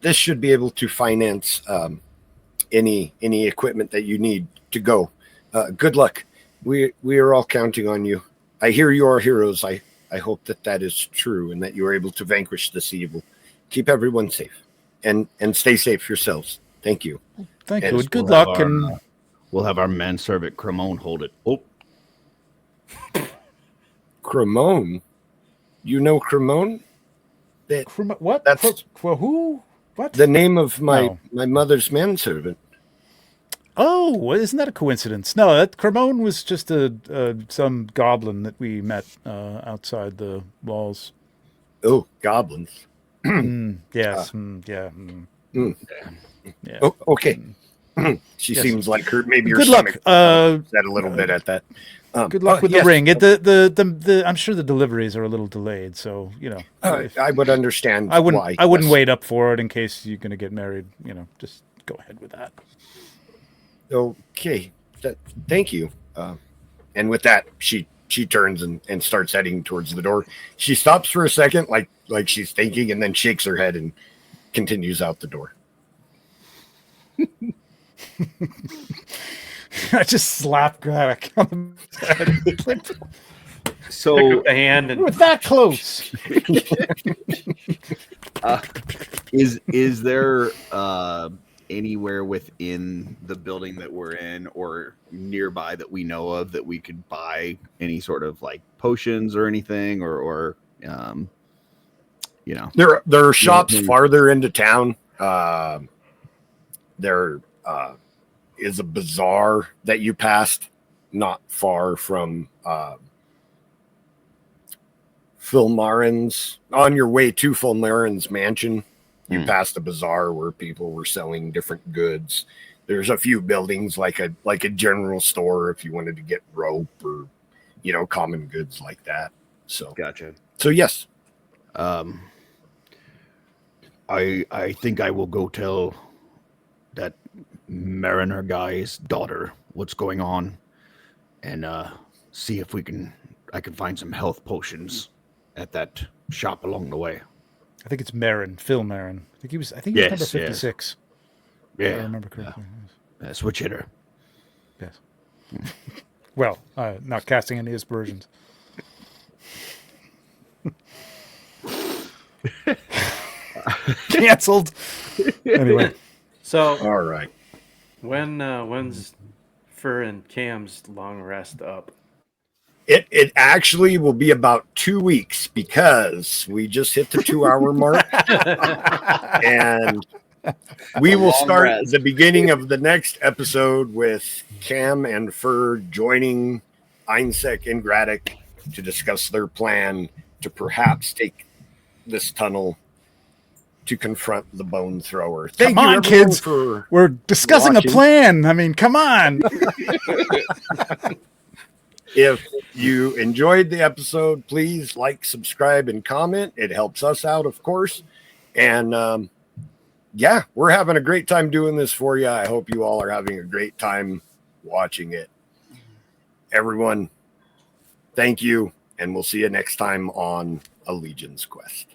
This should be able to finance any equipment that you need to go. Good luck. We are all counting on you. I hear you are heroes. I hope that is true and that you are able to vanquish this evil. Keep everyone safe and stay safe yourselves. Thank you.
Thank
And
you. And good luck. And
We'll have our manservant Cremone hold it. Oh,
Cremone? You know Cremone?
what?
That's
Who? What?
the name of my mother's manservant.
Oh, well, isn't that a coincidence? No, that Cremone was just some goblin that we met outside the walls.
Oh, goblins.
Yes. Yeah.
Oh, okay. She
Yes.
seems like her. Maybe her
Good luck.
stomach said a little bit at that.
Good luck with
yes.
the ring. The I'm sure the deliveries are a little delayed, so
I would understand.
I wouldn't.
Why.
I wouldn't
Yes.
wait up for it in case you're going to get married. Just go ahead with that.
Okay. Thank you. And with that, she turns and starts heading towards the door. She stops for a second, like she's thinking, and then shakes her head and continues out the door.
I just slapped Gradduk on the head.
So
Pick up the hand and
We're that close.
is there anywhere within the building that we're in or nearby that we know of that we could buy any sort of like potions or anything or
There are shops farther into town. There is a bazaar that you passed not far from Filmarin's, on your way to Filmarin's mansion, you passed a bazaar where people were selling different goods. There's a few buildings like a general store if you wanted to get rope or, you know, common goods like that. So
Gotcha.
So yes.
I think I will go tell that Mariner guy's daughter what's going on, and see if I can find some health potions at that shop along the way.
I think it's Marin, Phil Marin. I think he was
Yes,
number 56.
Yeah,
If I remember correctly.
switch hitter.
Yes. Well, not casting any aspersions. Cancelled. Anyway.
So,
All right.
when's Ferr and Cam's long rest up?
It actually will be about 2 weeks because we just hit the 2-hour mark, and we will start the beginning of the next episode with Cam and Ferr joining Eénsek and Gradduk to discuss their plan to perhaps take this tunnel to confront the Bone Thrower.
Come on, kids. We're discussing a plan. I mean, come on.
If you enjoyed the episode, please like, subscribe, and comment. It helps us out, of course. And yeah, we're having a great time doing this for you. I hope you all are having a great time watching it. Everyone, thank you, and we'll see you next time on Allegiance Quest.